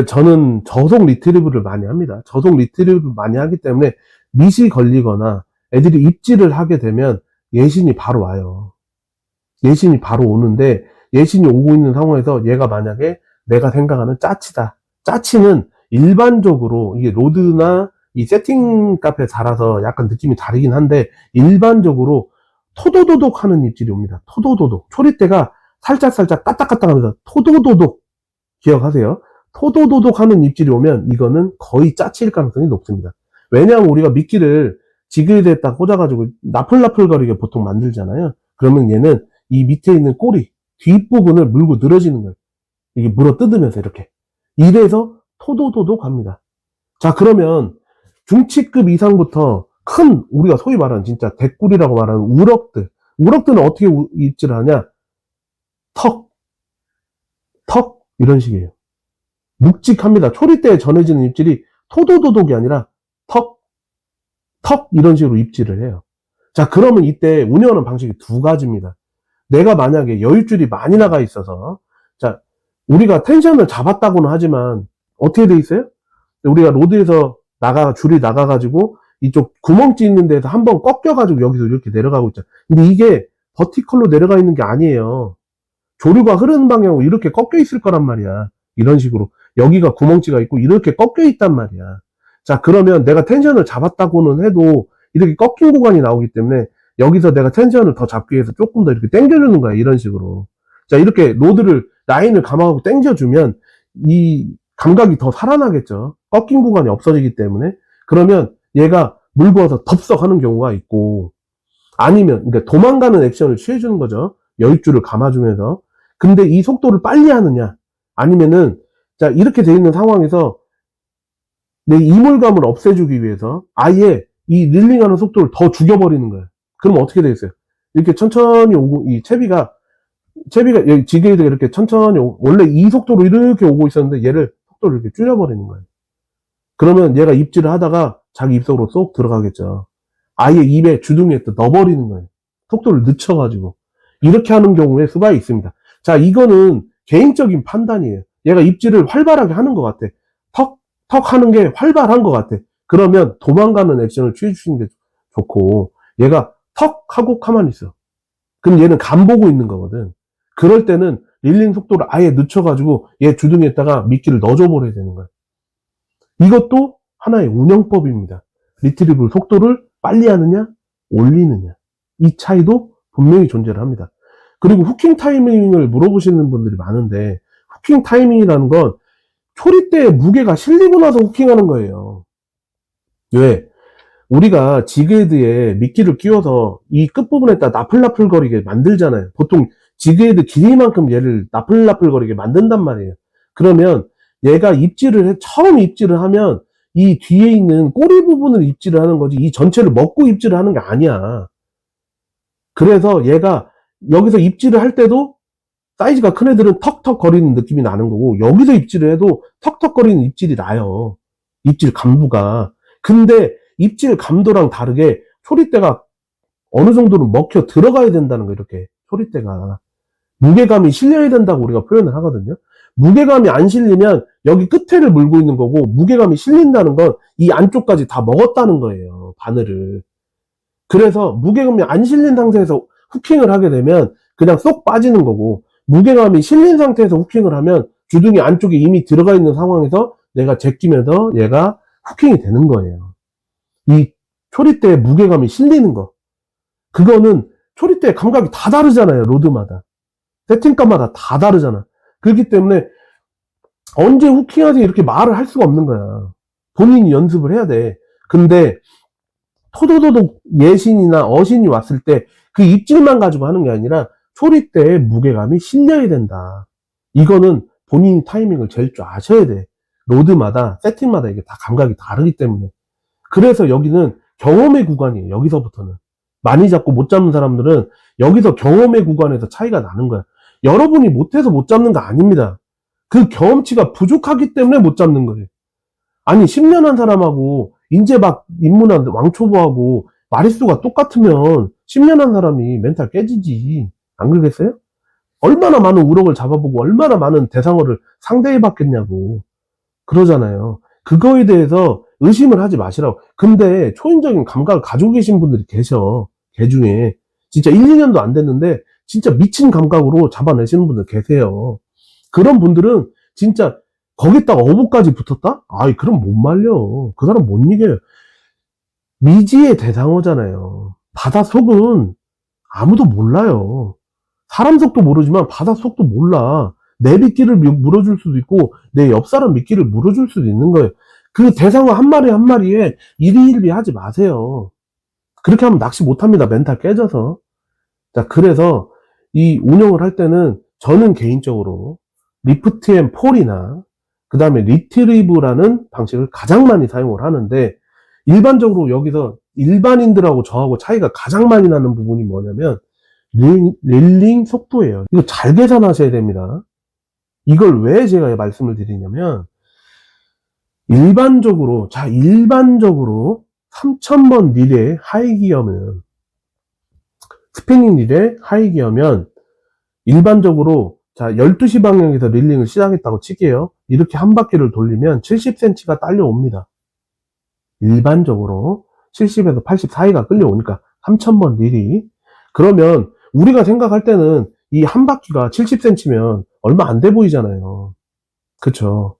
저는 저속 리트리브를 많이 합니다. 저속 리트리브를 많이 하기 때문에 밑이 걸리거나 애들이 입질을 하게 되면 예신이 바로 와요. 예신이 바로 오는데, 예신이 오고 있는 상황에서 얘가 만약에 내가 생각하는 짜치다. 짜치는 일반적으로 이게 로드나 이 세팅 값에 따라서 약간 느낌이 다르긴 한데, 일반적으로 토도도독 하는 입질이 옵니다. 토도도독. 초리대가 살짝 까딱까딱 하면서 토도도독. 기억하세요? 토도도독 하는 입질이 오면 이거는 거의 짜치일 가능성이 높습니다. 왜냐하면 우리가 미끼를 지그헤드에다 꽂아가지고 나풀나풀거리게 보통 만들잖아요. 그러면 얘는 이 밑에 있는 꼬리 뒷부분을 물고 늘어지는 거예요. 이게 물어 뜯으면서 이렇게. 이래서 토도도독 합니다. 자, 그러면 중치급 이상부터 큰, 우리가 소위 말하는 진짜 대꿀이라고 말하는 우럭들은 어떻게 입질을 하냐? 턱 이런 식이에요. 묵직합니다. 초리대에 전해지는 입질이 토도도독이 아니라 턱 이런 식으로 입질을 해요. 자, 그러면 이때 운영하는 방식이 두 가지입니다. 내가 만약에 여유줄이 많이 나가 있어서, 자, 우리가 텐션을 잡았다고는 하지만 어떻게 돼 있어요? 우리가 로드에서 줄이 나가가지고 이쪽 구멍찌 있는 데서 한번 꺾여가지고 여기서 이렇게 내려가고 있잖아. 근데 이게 버티컬로 내려가 있는 게 아니에요. 조류가 흐르는 방향으로 이렇게 꺾여 있을 거란 말이야. 이런 식으로. 여기가 구멍찌가 있고 이렇게 꺾여 있단 말이야. 자, 그러면 내가 텐션을 잡았다고는 해도 이렇게 꺾인 구간이 나오기 때문에 여기서 내가 텐션을 더 잡기 위해서 조금 더 이렇게 당겨주는 거야. 이런 식으로. 자, 이렇게 라인을 감아가고 당겨주면 이 감각이 더 살아나겠죠. 꺾인 구간이 없어지기 때문에. 그러면 얘가 물고 와서 덥석 하는 경우가 있고, 아니면, 그러니까 도망가는 액션을 취해주는 거죠. 여윳줄을 감아주면서. 근데 이 속도를 빨리 하느냐, 아니면은, 자, 이렇게 돼 있는 상황에서 내 이몰감을 없애주기 위해서 아예 이 릴링하는 속도를 더 죽여버리는 거예요. 그럼 어떻게 되겠어요? 이렇게 천천히 오고, 이 채비가 여기 지게이드가 이렇게 천천히 원래 이 속도로 이렇게 오고 있었는데 얘를 속도를 이렇게 줄여버리는 거예요. 그러면 얘가 입질을 하다가 자기 입속으로 쏙 들어가겠죠. 아예 입에 주둥이에 또 넣어버리는 거예요. 속도를 늦춰가지고. 이렇게 하는 경우의 수가 있습니다. 자, 이거는 개인적인 판단이에요. 얘가 입질을 활발하게 하는 것 같아. 턱 하는 게 활발한 것 같아. 그러면 도망가는 액션을 취해주시는 게 좋고, 얘가 턱 하고 가만히 있어. 그럼 얘는 간 보고 있는 거거든. 그럴 때는 릴링 속도를 아예 늦춰가지고 얘 주둥이에다가 미끼를 넣어줘 버려야 되는 거야. 이것도 하나의 운영법입니다. 리트리블 속도를 빨리 하느냐, 올리느냐. 이 차이도 분명히 존재를 합니다. 그리고 후킹 타이밍을 물어보시는 분들이 많은데, 후킹 타이밍이라는 건 초리대에 무게가 실리고 나서 후킹하는 거예요. 왜? 우리가 지그헤드에 미끼를 끼워서 이 끝부분에다 나풀나풀거리게 만들잖아요. 보통 지그헤드 길이만큼 얘를 나풀나풀거리게 만든단 말이에요. 그러면 얘가 처음 입질을 하면 이 뒤에 있는 꼬리 부분을 입질을 하는 거지, 이 전체를 먹고 입질을 하는 게 아니야. 그래서 얘가 여기서 입질을 할 때도 사이즈가 큰 애들은 턱턱 거리는 느낌이 나는 거고, 여기서 입질을 해도 턱턱 거리는 입질이 나요. 입질 감도가. 근데 입질 감도랑 다르게 초리대가 어느 정도는 먹혀 들어가야 된다는 거, 이렇게. 초리대가. 무게감이 실려야 된다고 우리가 표현을 하거든요. 무게감이 안 실리면 여기 끝에를 물고 있는 거고, 무게감이 실린다는 건 이 안쪽까지 다 먹었다는 거예요. 바늘을. 그래서 무게감이 안 실린 상태에서 후킹을 하게 되면 그냥 쏙 빠지는 거고, 무게감이 실린 상태에서 후킹을 하면 주둥이 안쪽에 이미 들어가 있는 상황에서 내가 제끼면서 얘가 후킹이 되는 거예요. 이 초리대에 무게감이 실리는 거. 그거는 초리대의 감각이 다 다르잖아요. 로드마다. 세팅감마다 다 다르잖아. 그렇기 때문에 언제 후킹하지 이렇게 말을 할 수가 없는 거야. 본인이 연습을 해야 돼. 근데 토도도독 예신이나 어신이 왔을 때 그 입질만 가지고 하는 게 아니라 초리대에 무게감이 실려야 된다. 이거는 본인이 타이밍을 제일 줄 아셔야 돼. 로드마다, 세팅마다 이게 다 감각이 다르기 때문에. 그래서 여기는 경험의 구간이에요. 여기서부터는. 많이 잡고 못 잡는 사람들은 여기서 경험의 구간에서 차이가 나는 거야. 여러분이 못해서 못 잡는 거 아닙니다. 그 경험치가 부족하기 때문에 못 잡는 거예요. 아니, 10년 한 사람하고 이제 막 입문한 왕초보하고 마리수가 똑같으면 10년 한 사람이 멘탈 깨지지. 안 그러겠어요? 얼마나 많은 우럭을 잡아보고 얼마나 많은 대상어를 상대해봤겠냐고. 그러잖아요. 그거에 대해서 의심을 하지 마시라고. 근데 초인적인 감각을 가지고 계신 분들이 계셔. 개 중에. 진짜 1, 2년도 안 됐는데 진짜 미친 감각으로 잡아내시는 분들 계세요. 그런 분들은 진짜 거기다가 어부까지 붙었다? 아이, 그럼 못 말려. 그 사람 못 이겨요. 미지의 대상어잖아요. 바다 속은 아무도 몰라요. 사람 속도 모르지만 바다 속도 몰라. 내 미끼를 물어줄 수도 있고 내 옆 사람 미끼를 물어줄 수도 있는 거예요. 그 대상어 한 마리 한 마리에 일희일비 하지 마세요. 그렇게 하면 낚시 못합니다. 멘탈 깨져서. 자, 그래서 이 운영을 할 때는 저는 개인적으로 리프트 앤 폴이나 그 다음에 리트리브라는 방식을 가장 많이 사용을 하는데, 일반적으로 여기서 일반인들하고 저하고 차이가 가장 많이 나는 부분이 뭐냐면 릴링 속도예요. 이거 잘 계산하셔야 됩니다. 이걸 왜 제가 말씀을 드리냐면, 일반적으로 3000번 릴에 하이기어면, 스피닝 릴에 하이기어면 일반적으로 12시 방향에서 릴링을 시작했다고 칠게요. 이렇게 한 바퀴를 돌리면 70cm가 딸려옵니다. 일반적으로 70에서 80 사이가 끌려오니까 3000번 릴이. 그러면 우리가 생각할 때는 이 한 바퀴가 70cm면 얼마 안 돼 보이잖아요. 그쵸?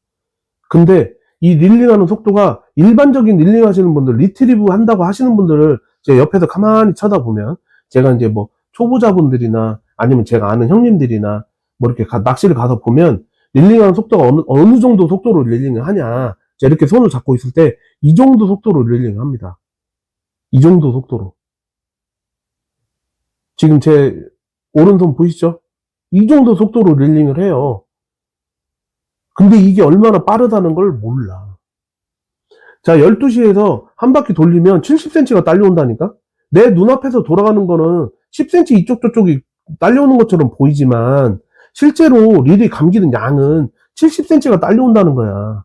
근데 이 릴링하는 속도가, 일반적인 릴링 하시는 분들, 리트리브 한다고 하시는 분들을 제가 옆에서 가만히 쳐다보면, 제가 이제 뭐 초보자분들이나 아니면 제가 아는 형님들이나 뭐 이렇게 낚시를 가서 보면 릴링하는 속도가 어느 정도 속도로 릴링을 하냐. 제가 이렇게 손을 잡고 있을 때 이 정도 속도로 릴링을 합니다. 이 정도 속도로. 지금 제 오른손 보이시죠? 이 정도 속도로 릴링을 해요. 근데 이게 얼마나 빠르다는 걸 몰라. 자, 12시에서 한 바퀴 돌리면 70cm가 딸려온다니까? 내 눈앞에서 돌아가는 거는 10cm 이쪽 저쪽이 딸려오는 것처럼 보이지만 실제로 릴이 감기는 양은 70cm가 딸려온다는 거야.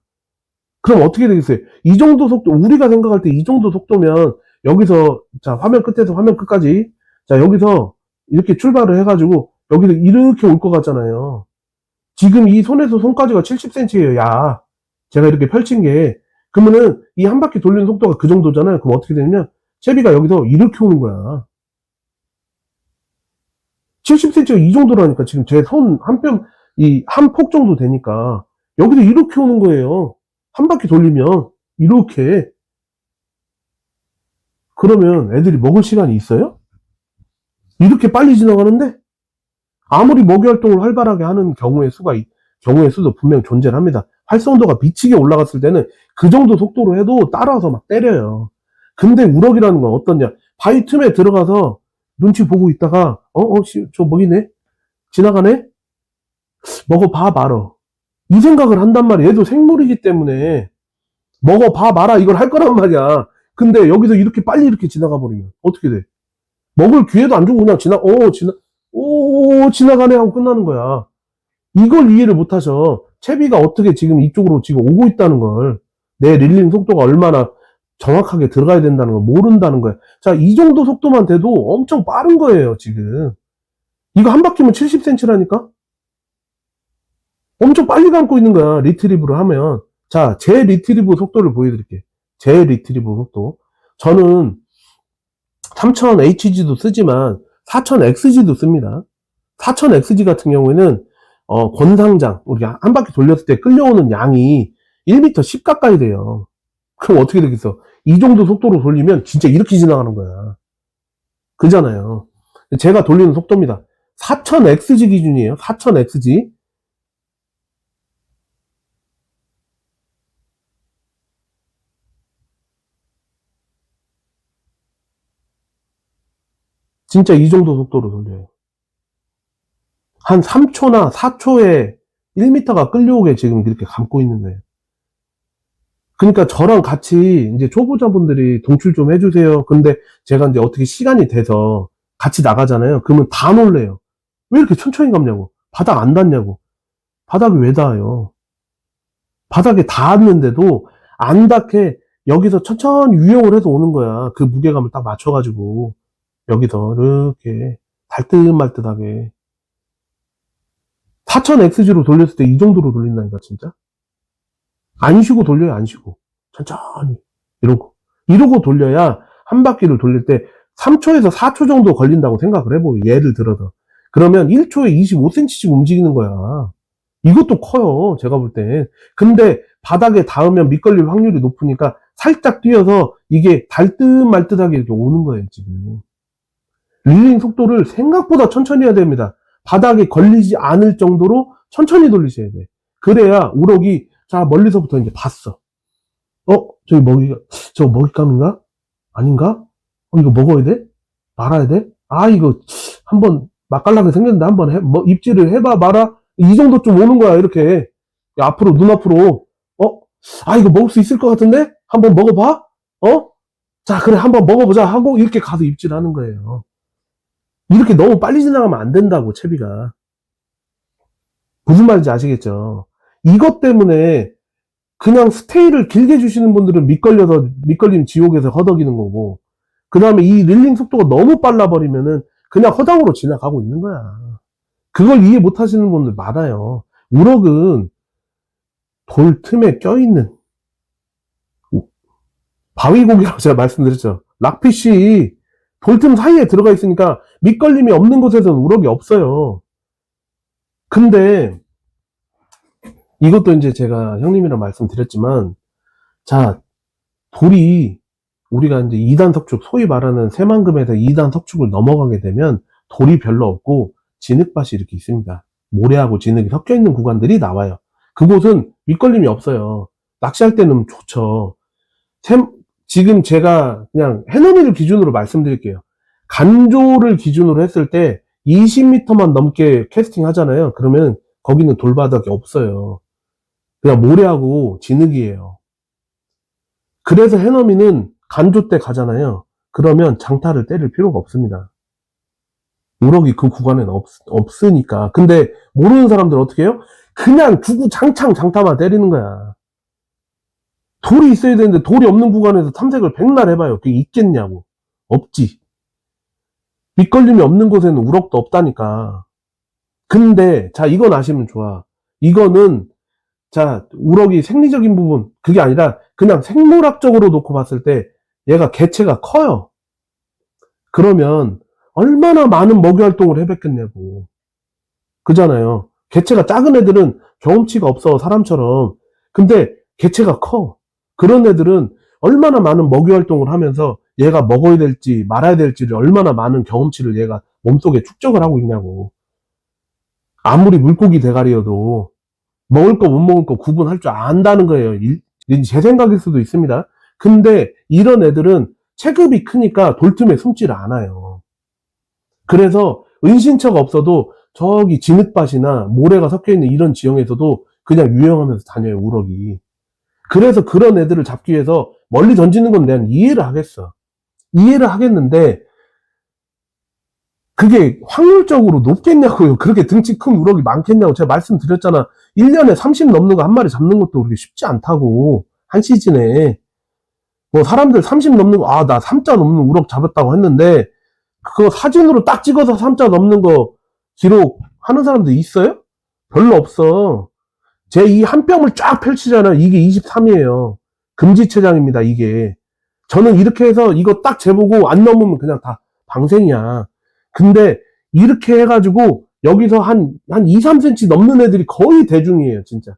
그럼 어떻게 되겠어요? 이 정도 속도, 우리가 생각할 때 이 정도 속도면 여기서, 자, 화면 끝에서 화면 끝까지, 자, 여기서 이렇게 출발을 해가지고 여기서 이렇게 올 것 같잖아요. 지금 이 손에서 손까지가 70cm예요. 야, 제가 이렇게 펼친 게. 그러면은 이 한 바퀴 돌리는 속도가 그 정도잖아요. 그럼 어떻게 되냐면 채비가 여기서 이렇게 오는 거야. 70cm가 이 정도라니까. 지금 제 손 한 뼘, 이 한 폭 정도 되니까 여기서 이렇게 오는 거예요. 한 바퀴 돌리면 이렇게. 그러면 애들이 먹을 시간이 있어요? 이렇게 빨리 지나가는데 아무리 먹이 활동을 활발하게 하는 경우의 수도 분명 존재를 합니다. 활성도가 미치게 올라갔을 때는 그 정도 속도로 해도 따라와서 막 때려요. 근데 우럭이라는 건 어떠냐? 바위 틈에 들어가서 눈치 보고 있다가 저 먹이네? 지나가네? 먹어봐 말어. 이 생각을 한단 말이야. 얘도 생물이기 때문에 먹어봐 마라 이걸 할 거란 말이야. 근데 여기서 이렇게 빨리 이렇게 지나가 버리면 어떻게 돼? 먹을 기회도 안 주고 그냥 지나가네 하고 끝나는 거야. 이걸 이해를 못 하셔. 채비가 어떻게 지금 이쪽으로 지금 오고 있다는 걸, 내 릴링 속도가 얼마나 정확하게 들어가야 된다는 걸 모른다는 거야. 자, 이 정도 속도만 돼도 엄청 빠른 거예요, 지금. 이거 한 바퀴면 70cm라니까? 엄청 빨리 감고 있는 거야, 리트리브를 하면. 자, 제 리트리브 속도를 보여드릴게요. 제 리트리브 속도. 저는 3000HG도 쓰지만 4000XG도 씁니다. 4000XG 같은 경우에는 권상장, 우리가 한 바퀴 돌렸을 때 끌려오는 양이 1m 10 가까이 돼요. 그럼 어떻게 되겠어? 이 정도 속도로 돌리면 진짜 이렇게 지나가는 거야. 그잖아요. 제가 돌리는 속도입니다. 4000XG 기준이에요. 4000XG. 진짜 이 정도 속도로 돌려요. 한 3초나 4초에 1m가 끌려오게 지금 이렇게 감고 있는 거예요. 그러니까 저랑 같이 이제 초보자분들이 동출 좀 해주세요. 근데 제가 이제 어떻게 시간이 돼서 같이 나가잖아요. 그러면 다 놀래요. 왜 이렇게 천천히 감냐고. 바닥 안 닿냐고. 바닥이 왜 닿아요? 바닥에 닿았는데도 안 닿게 여기서 천천히 유영을 해서 오는 거야. 그 무게감을 딱 맞춰가지고 여기서 이렇게 달듯말듯하게 4000XG로 돌렸을 때 이 정도로 돌린다니까 진짜. 안 쉬고 돌려요, 안 쉬고. 천천히. 이러고 돌려야 한 바퀴를 돌릴 때 3초에서 4초 정도 걸린다고 생각을 해보요. 예를 들어서. 그러면 1초에 25cm씩 움직이는 거야. 이것도 커요, 제가 볼 땐. 근데 바닥에 닿으면 미끌릴 확률이 높으니까 살짝 뛰어서 이게 달듯말듯하게 이렇게 오는 거예요, 지금. 릴링 속도를 생각보다 천천히 해야 됩니다. 바닥에 걸리지 않을 정도로 천천히 돌리셔야 돼. 그래야 우럭이, 자, 멀리서부터 이제 봤어. 저거 먹잇감인가? 아닌가? 이거 먹어야 돼? 말아야 돼? 이거 한번 맛깔나게 생겼는데 한번 입질을 해봐, 말아? 이 정도 좀 오는 거야, 이렇게. 야, 앞으로, 눈앞으로. 이거 먹을 수 있을 것 같은데? 한번 먹어봐? 자, 그래, 한번 먹어보자 하고 이렇게 가서 입질하는 거예요. 이렇게 너무 빨리 지나가면 안 된다고, 채비가. 무슨 말인지 아시겠죠? 이것 때문에 그냥 스테이를 길게 주시는 분들은 밑걸림 지옥에서 허덕이는 거고, 그 다음에 이 릴링 속도가 너무 빨라버리면은 그냥 허당으로 지나가고 있는 거야. 그걸 이해 못 하시는 분들 많아요. 우럭은 돌 틈에 껴있는 바위고기라고 제가 말씀드렸죠. 락피쉬 돌틈 사이에 들어가 있으니까 밑걸림이 없는 곳에서는 우럭이 없어요. 근데 이것도 이제 제가 형님이랑 말씀드렸지만, 자, 돌이 우리가 이제 2단 석축, 소위 말하는 새만금에서 2단 석축을 넘어가게 되면 돌이 별로 없고 진흙밭이 이렇게 있습니다. 모래하고 진흙이 섞여 있는 구간들이 나와요. 그곳은 밑걸림이 없어요. 낚시할 때는 좋죠. 지금 제가 그냥 해넘이를 기준으로 말씀드릴게요. 간조를 기준으로 했을 때 20m만 넘게 캐스팅 하잖아요. 그러면 거기는 돌바닥이 없어요. 그냥 모래하고 진흙이에요. 그래서 해넘이는 간조 때 가잖아요. 그러면 장타를 때릴 필요가 없습니다. 우럭이 그 구간에는 없으니까. 근데 모르는 사람들 어떻게 해요? 그냥 주구장창 장타만 때리는 거야. 돌이 있어야 되는데 돌이 없는 구간에서 탐색을 백날 해봐요. 그게 있겠냐고. 없지. 밑걸림이 없는 곳에는 우럭도 없다니까. 근데, 자, 이건 아시면 좋아. 이거는, 자, 우럭이 생리적인 부분, 그게 아니라 그냥 생물학적으로 놓고 봤을 때 얘가 개체가 커요. 그러면 얼마나 많은 먹이 활동을 해봤겠냐고. 그잖아요. 개체가 작은 애들은 경험치가 없어, 사람처럼. 근데 개체가 커. 그런 애들은 얼마나 많은 먹이 활동을 하면서 얘가 먹어야 될지 말아야 될지를 얼마나 많은 경험치를 얘가 몸속에 축적을 하고 있냐고. 아무리 물고기 대가리여도 먹을 거 못 먹을 거 구분할 줄 안다는 거예요. 제 생각일 수도 있습니다. 근데 이런 애들은 체급이 크니까 돌틈에 숨지를 않아요. 그래서 은신처가 없어도 저기 진흙밭이나 모래가 섞여있는 이런 지형에서도 그냥 유영하면서 다녀요, 우럭이. 그래서 그런 애들을 잡기 위해서 멀리 던지는 건 내가 이해를 하겠어. 이해를 하겠는데 그게 확률적으로 높겠냐고요. 그렇게 등치 큰 우럭이 많겠냐고. 제가 말씀드렸잖아. 1년에 30 넘는 거 한 마리 잡는 것도 그렇게 쉽지 않다고. 한 시즌에. 뭐 사람들 30 넘는 거, 나 3자 넘는 우럭 잡았다고 했는데 그거 사진으로 딱 찍어서 3자 넘는 거 기록하는 사람들 있어요? 별로 없어. 제 이 한 뼘을 쫙 펼치잖아요. 이게 23이에요. 금지체장입니다, 이게. 저는 이렇게 해서 이거 딱 재보고 안 넘으면 그냥 다 방생이야. 근데 이렇게 해가지고 여기서 한 2, 3cm 넘는 애들이 거의 대중이에요, 진짜.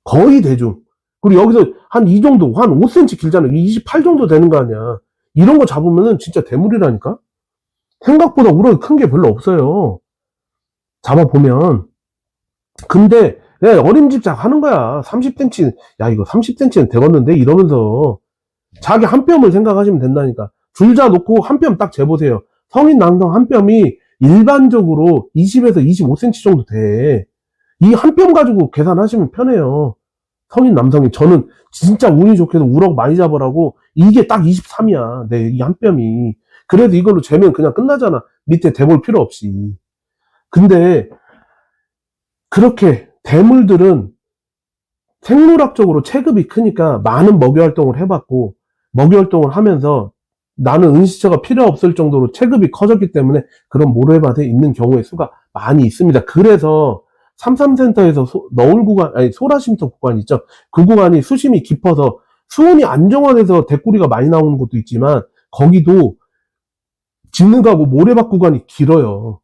거의 대중. 그리고 여기서 한 이 정도, 한 5cm 길잖아요. 28 정도 되는 거 아니야. 이런 거 잡으면은 진짜 대물이라니까? 생각보다 우럭이 큰 게 별로 없어요. 잡아보면. 근데 어림짐작 하는 거야. 30cm, 야 이거 30cm는 되겠는데? 이러면서 자기 한 뼘을 생각하시면 된다니까. 줄자 놓고 한 뼘 딱 재보세요. 성인 남성 한 뼘이 일반적으로 20에서 25cm 정도 돼. 이 한 뼘 가지고 계산하시면 편해요. 성인 남성이. 저는 진짜 운이 좋게도 우럭 많이 잡으라고 이게 딱 23이야. 이 한 뼘이. 그래도 이걸로 재면 그냥 끝나잖아. 밑에 대볼 필요 없이. 근데 그렇게 대물들은 생물학적으로 체급이 크니까 많은 먹이 활동을 해봤고 먹이 활동을 하면서 나는 은시처가 필요 없을 정도로 체급이 커졌기 때문에 그런 모래밭에 있는 경우의 수가 많이 있습니다. 그래서 삼삼센터에서 너울 구간, 아니 소라쉼터 구간 있죠. 그 구간이 수심이 깊어서 수온이 안정화돼서 대꾸리가 많이 나오는 것도 있지만 거기도 진흙하고 모래밭 구간이 길어요.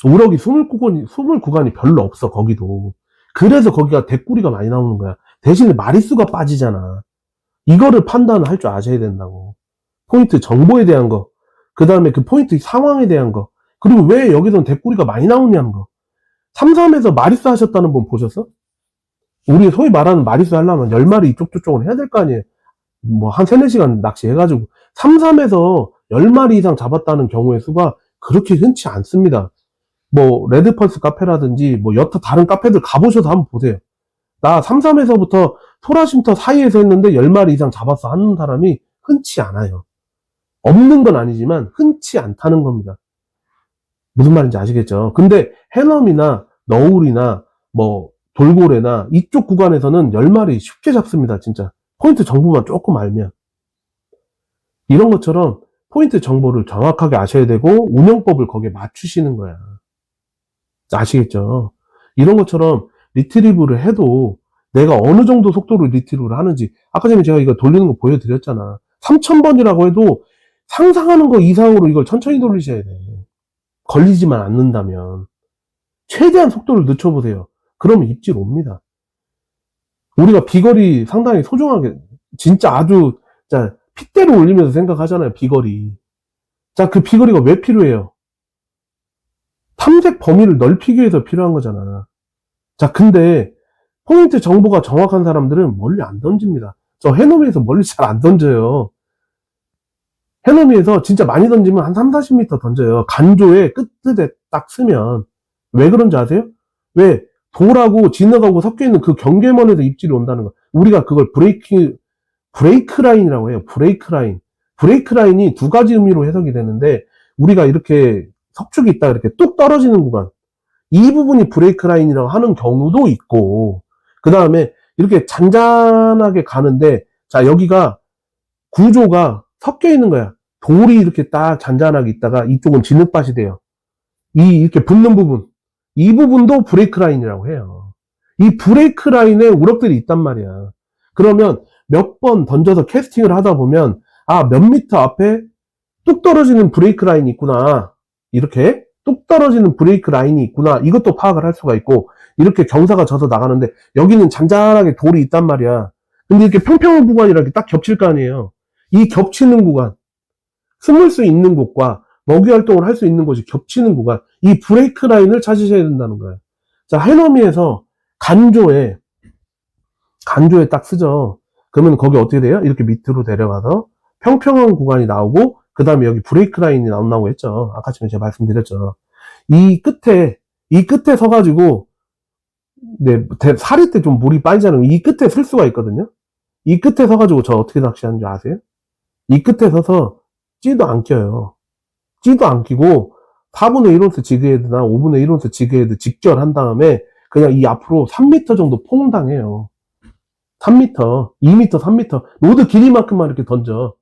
우럭이 숨을 구간이 별로 없어, 거기도. 그래서 거기가 대꾸리가 많이 나오는 거야. 대신에 마리수가 빠지잖아. 이거를 판단을 할 줄 아셔야 된다고. 포인트 정보에 대한 거, 그 다음에 그 포인트 상황에 대한 거, 그리고 왜 여기서는 대꾸리가 많이 나오냐는 거. 3-3에서 마리수 하셨다는 분 보셨어? 우리 소위 말하는 마리수 하려면 10마리 이쪽 저쪽은 해야 될 거 아니에요. 뭐 한 3-4시간 낚시해가지고 3-3에서 10마리 이상 잡았다는 경우의 수가 그렇게 흔치 않습니다. 뭐 레드펄스 카페라든지 뭐 여타 다른 카페들 가보셔서 한번 보세요. 나 3-3에서부터 소라쉼터 사이에서 했는데 10마리 이상 잡았어 하는 사람이 흔치 않아요. 없는 건 아니지만 흔치 않다는 겁니다. 무슨 말인지 아시겠죠? 근데 해넘이나 너울이나 뭐 돌고래나 이쪽 구간에서는 10마리 쉽게 잡습니다. 진짜 포인트 정보만 조금 알면. 이런 것처럼 포인트 정보를 정확하게 아셔야 되고 운영법을 거기에 맞추시는 거야. 아시겠죠? 이런 것처럼 리트리브를 해도 내가 어느 정도 속도로 리트리브를 하는지, 아까 전에 제가 이거 돌리는 거 보여드렸잖아. 3000번이라고 해도 상상하는 거 이상으로 이걸 천천히 돌리셔야 돼. 걸리지만 않는다면. 최대한 속도를 늦춰보세요. 그러면 입질 옵니다. 우리가 비거리 상당히 소중하게, 진짜 아주, 자, 핏대로 올리면서 생각하잖아요, 비거리. 자, 그 비거리가 왜 필요해요? 탐색 범위를 넓히기 위해서 필요한 거잖아. 자, 근데 포인트 정보가 정확한 사람들은 멀리 안 던집니다. 저 해넘이에서 멀리 잘 안 던져요. 해넘이에서 진짜 많이 던지면 한 3-40m 던져요. 간조에 끝에 딱 쓰면. 왜 그런지 아세요? 왜? 돌하고 진흙하고 섞여있는 그 경계선에서 입질이 온다는 거. 우리가 그걸 브레이크 라인이라고 해요. 브레이크 라인. 브레이크 라인이 두 가지 의미로 해석이 되는데, 우리가 이렇게 석축이 있다 이렇게 뚝 떨어지는 구간. 이 부분이 브레이크 라인이라고 하는 경우도 있고, 그 다음에 이렇게 잔잔하게 가는데, 자, 여기가 구조가 섞여 있는 거야. 돌이 이렇게 딱 잔잔하게 있다가 이쪽은 진흙밭이 돼요. 이렇게 붙는 부분, 이 부분도 브레이크 라인이라고 해요. 이 브레이크 라인에 우럭들이 있단 말이야. 그러면 몇 번 던져서 캐스팅을 하다 보면 몇 미터 앞에 뚝 떨어지는 브레이크 라인이 있구나. 이렇게 뚝 떨어지는 브레이크 라인이 있구나. 이것도 파악을 할 수가 있고, 이렇게 경사가 져서 나가는데 여기는 잔잔하게 돌이 있단 말이야. 근데 이렇게 평평한 구간이랑 이렇게 딱 겹칠 거 아니에요. 이 겹치는 구간, 숨을 수 있는 곳과 먹이 활동을 할 수 있는 곳이 겹치는 구간, 이 브레이크 라인을 찾으셔야 된다는 거예요. 자, 해넘이에서 간조에 딱 쓰죠. 그러면 거기 어떻게 돼요? 이렇게 밑으로 내려가서 평평한 구간이 나오고, 그 다음에 여기 브레이크 라인이 나온다고 했죠. 아까 전에 제가 말씀드렸죠. 이 끝에 서가지고, 네, 사리 때 좀 물이 빠지잖아요. 이 끝에 쓸 수가 있거든요. 이 끝에 서가지고 저 어떻게 낚시하는 줄 아세요? 이 끝에 서서 찌도 안 껴요. 찌도 안 끼고 4분의 1온스 지그헤드나 5분의 1온스 지그헤드 직결한 다음에 그냥 이 앞으로 3m 정도 퐁당해요. 3m, 2m, 3m 로드 길이만큼만 이렇게 던져.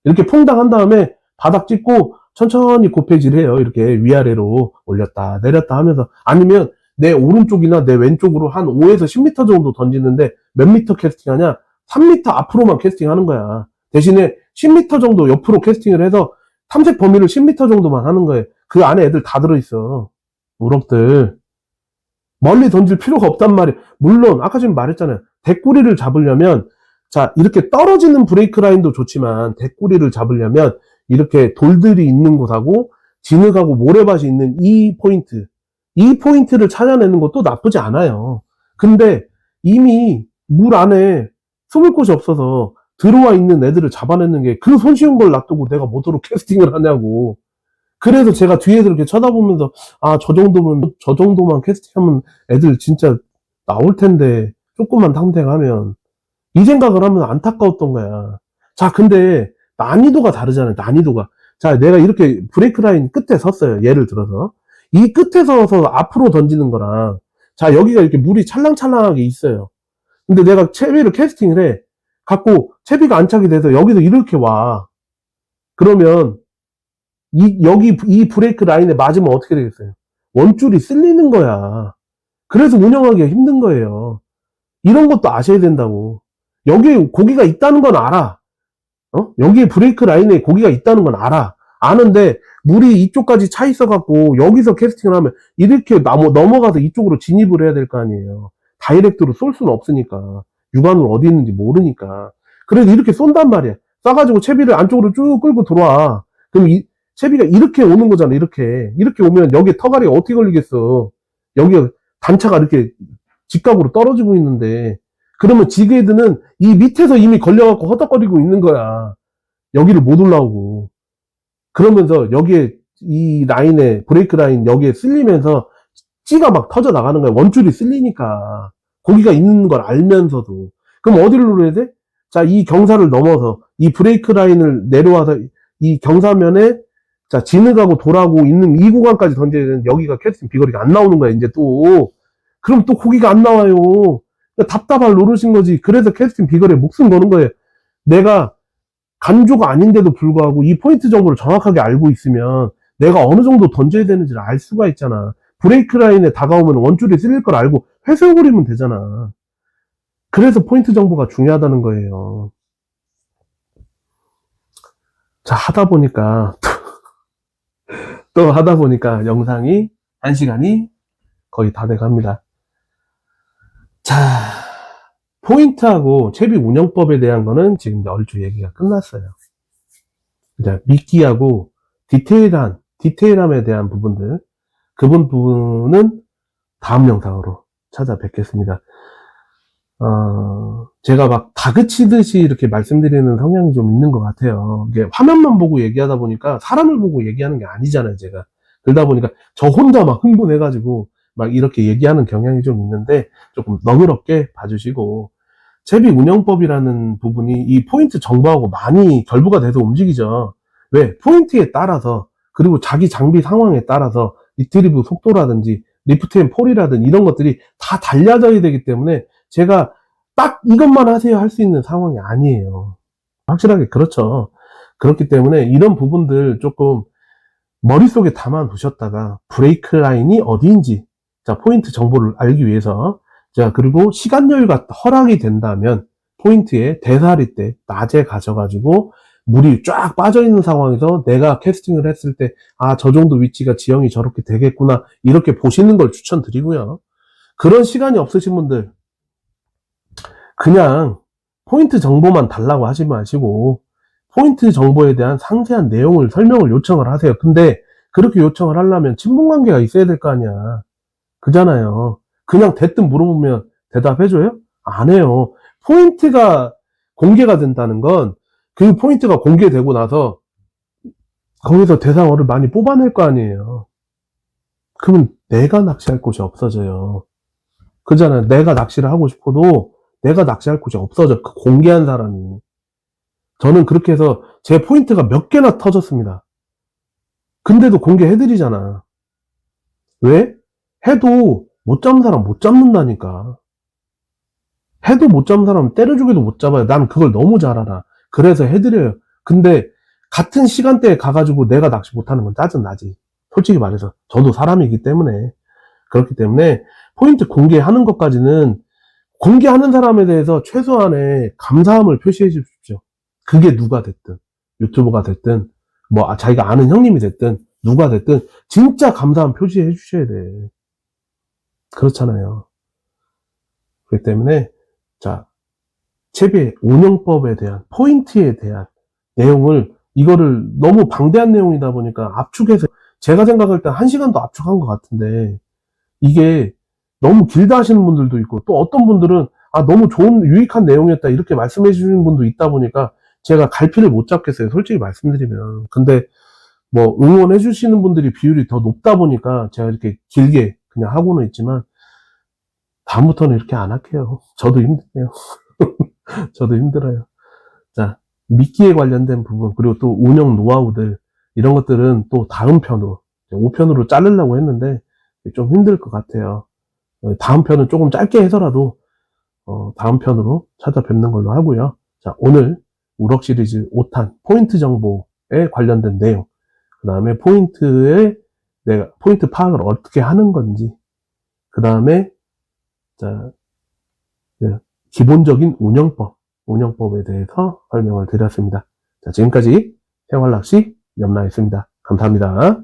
이렇게 퐁당한 다음에 바닥 찍고 천천히 고패질해요. 이렇게 위아래로 올렸다 내렸다 하면서. 아니면 내 오른쪽이나 내 왼쪽으로 한 5에서 10m 정도 던지는데 몇 미터 캐스팅하냐? 3m 앞으로만 캐스팅하는 거야. 대신에 10m 정도 옆으로 캐스팅을 해서 탐색 범위를 10m 정도만 하는 거예요. 그 안에 애들 다 들어있어. 우럭들. 멀리 던질 필요가 없단 말이에요. 물론 아까 전에 말했잖아요. 대꾸리를 잡으려면 자 이렇게 떨어지는 브레이크 라인도 좋지만 대꾸리를 잡으려면 이렇게 돌들이 있는 곳하고 진흙하고 모래밭이 있는 이 포인트를 찾아내는 것도 나쁘지 않아요. 근데 이미 물 안에 숨을 곳이 없어서 들어와 있는 애들을 잡아내는 게 그 손쉬운 걸 놔두고 내가 뭐도록 캐스팅을 하냐고. 그래서 제가 뒤에서 이렇게 쳐다보면서 저 정도만 캐스팅하면 애들 진짜 나올 텐데 조금만 탐색하면 이 생각을 하면 안타까웠던 거야. 자, 근데 난이도가 다르잖아요. 난이도가. 자, 내가 이렇게 브레이크 라인 끝에 섰어요. 예를 들어서 이 끝에 서서 앞으로 던지는 거랑 자 여기가 이렇게 물이 찰랑찰랑하게 있어요. 근데 내가 채비를 캐스팅을 해. 갖고 채비가 안착이 돼서 여기서 이렇게 와. 그러면 여기 이 브레이크 라인에 맞으면 어떻게 되겠어요? 원줄이 쓸리는 거야. 그래서 운영하기가 힘든 거예요. 이런 것도 아셔야 된다고. 여기에 고기가 있다는 건 알아. 여기에 브레이크 라인에 고기가 있다는 건 알아. 아는데 물이 이쪽까지 차 있어갖고 여기서 캐스팅을 하면 이렇게 넘어가서 이쪽으로 진입을 해야 될 거 아니에요. 다이렉트로 쏠 수는 없으니까. 육안으로 어디 있는지 모르니까. 그래서 이렇게 쏜단 말이야. 쏴가지고 채비를 안쪽으로 쭉 끌고 들어와. 그럼 채비가 이렇게 오는 거잖아. 이렇게 오면 여기에 터가리가 어떻게 걸리겠어. 여기가 단차가 이렇게 직각으로 떨어지고 있는데 그러면 지그헤드는 이 밑에서 이미 걸려갖고 허덕거리고 있는 거야. 여기를 못 올라오고. 그러면서 여기에 이 라인에 브레이크 라인 여기에 쓸리면서 찌가 막 터져 나가는 거야. 원줄이 쓸리니까. 고기가 있는 걸 알면서도. 그럼 어디를 노려야 돼? 자, 이 경사를 넘어서 이 브레이크 라인을 내려와서 이 경사면에 자, 진흙하고 돌하고 있는 이 구간까지 던져야 되는 여기가 캐스팅 비거리가 안 나오는 거야, 이제 또. 그럼 또 고기가 안 나와요. 그러니까 답답할 노릇인 거지. 그래서 캐스팅 비거리에 목숨 거는 거예요. 내가 간조가 아닌데도 불구하고 이 포인트 정보를 정확하게 알고 있으면 내가 어느 정도 던져야 되는지를 알 수가 있잖아. 브레이크 라인에 다가오면 원줄이 쓸릴 걸 알고 회수해버리면 되잖아. 그래서 포인트 정보가 중요하다는 거예요. 자, 또 하다 보니까 영상이 1시간이 거의 다 돼갑니다. 자, 포인트하고 채비 운영법에 대한 거는 지금 얼추 얘기가 끝났어요. 이제 미끼하고 디테일함에 대한 부분들, 그 부분은 다음 영상으로 찾아뵙겠습니다. 제가 막 다그치듯이 이렇게 말씀드리는 성향이 좀 있는 것 같아요. 이게 화면만 보고 얘기하다 보니까 사람을 보고 얘기하는 게 아니잖아요, 제가. 그러다 보니까 저 혼자 막 흥분해가지고 막 이렇게 얘기하는 경향이 좀 있는데 조금 너그럽게 봐주시고 채비 운영법이라는 부분이 이 포인트 정보하고 많이 결부가 돼서 움직이죠. 왜? 포인트에 따라서 그리고 자기 장비 상황에 따라서 리트리브 속도라든지 리프트 앤 폴이라든지 이런 것들이 다 달라져야 되기 때문에 제가 딱 이것만 하세요 할 수 있는 상황이 아니에요. 확실하게 그렇죠. 그렇기 때문에 이런 부분들 조금 머릿속에 담아 두셨다가 브레이크 라인이 어디인지, 자, 포인트 정보를 알기 위해서, 자, 그리고 시간 여유가 허락이 된다면 포인트에 대사리 때 낮에 가셔가지고 물이 쫙 빠져있는 상황에서 내가 캐스팅을 했을 때, 아, 저 정도 위치가 지형이 저렇게 되겠구나, 이렇게 보시는 걸 추천드리고요. 그런 시간이 없으신 분들, 그냥 포인트 정보만 달라고 하지 마시고, 포인트 정보에 대한 상세한 내용을, 설명을 요청을 하세요. 근데 그렇게 요청을 하려면 친분관계가 있어야 될 거 아니야. 그잖아요. 그냥 대뜸 물어보면 대답해줘요? 안 해요. 포인트가 공개가 된다는 건 그 포인트가 공개되고 나서 거기서 대상어를 많이 뽑아낼 거 아니에요. 그러면 내가 낚시할 곳이 없어져요. 그잖아요. 내가 낚시를 하고 싶어도 내가 낚시할 곳이 없어져. 그 공개한 사람이. 저는 그렇게 해서 제 포인트가 몇 개나 터졌습니다. 근데도 공개해드리잖아. 왜? 해도 못 잡는 사람 못 잡는다니까. 해도 못 잡는 사람 때려주기도 못 잡아요. 난 그걸 너무 잘 알아. 그래서 해드려요. 근데 같은 시간대에 가가지고 내가 낚시 못하는 건 짜증나지. 솔직히 말해서. 저도 사람이기 때문에. 그렇기 때문에 포인트 공개하는 것까지는 공개하는 사람에 대해서 최소한의 감사함을 표시해 주십시오. 그게 누가 됐든, 유튜버가 됐든, 뭐 자기가 아는 형님이 됐든, 누가 됐든 진짜 감사함 표시해 주셔야 돼. 그렇잖아요. 그렇기 때문에 자, 채비의 운영법에 대한, 포인트에 대한 내용을, 이거를 너무 방대한 내용이다 보니까 압축해서, 제가 생각할 때 1시간도 압축한 것 같은데, 이게 너무 길다 하시는 분들도 있고, 또 어떤 분들은, 아, 너무 좋은, 유익한 내용이었다, 이렇게 말씀해 주시는 분도 있다 보니까, 제가 갈피를 못 잡겠어요. 솔직히 말씀드리면. 근데, 뭐, 응원해 주시는 분들이 비율이 더 높다 보니까, 제가 이렇게 길게 그냥 하고는 있지만, 다음부터는 이렇게 안 할게요. 저도 힘드네요. 저도 힘들어요. 자, 미끼에 관련된 부분, 그리고 또 운영 노하우들, 이런 것들은 또 다음 편으로, 5편으로 자르려고 했는데, 좀 힘들 것 같아요. 다음 편은 조금 짧게 해서라도, 다음 편으로 찾아뵙는 걸로 하고요. 자, 오늘 우럭 시리즈 5탄 포인트 정보에 관련된 내용, 그 다음에 내가 포인트 파악을 어떻게 하는 건지, 그 다음에, 자, 기본적인 운영법에 대해서 설명을 드렸습니다. 자, 지금까지 생활낚시 염라였습니다. 감사합니다.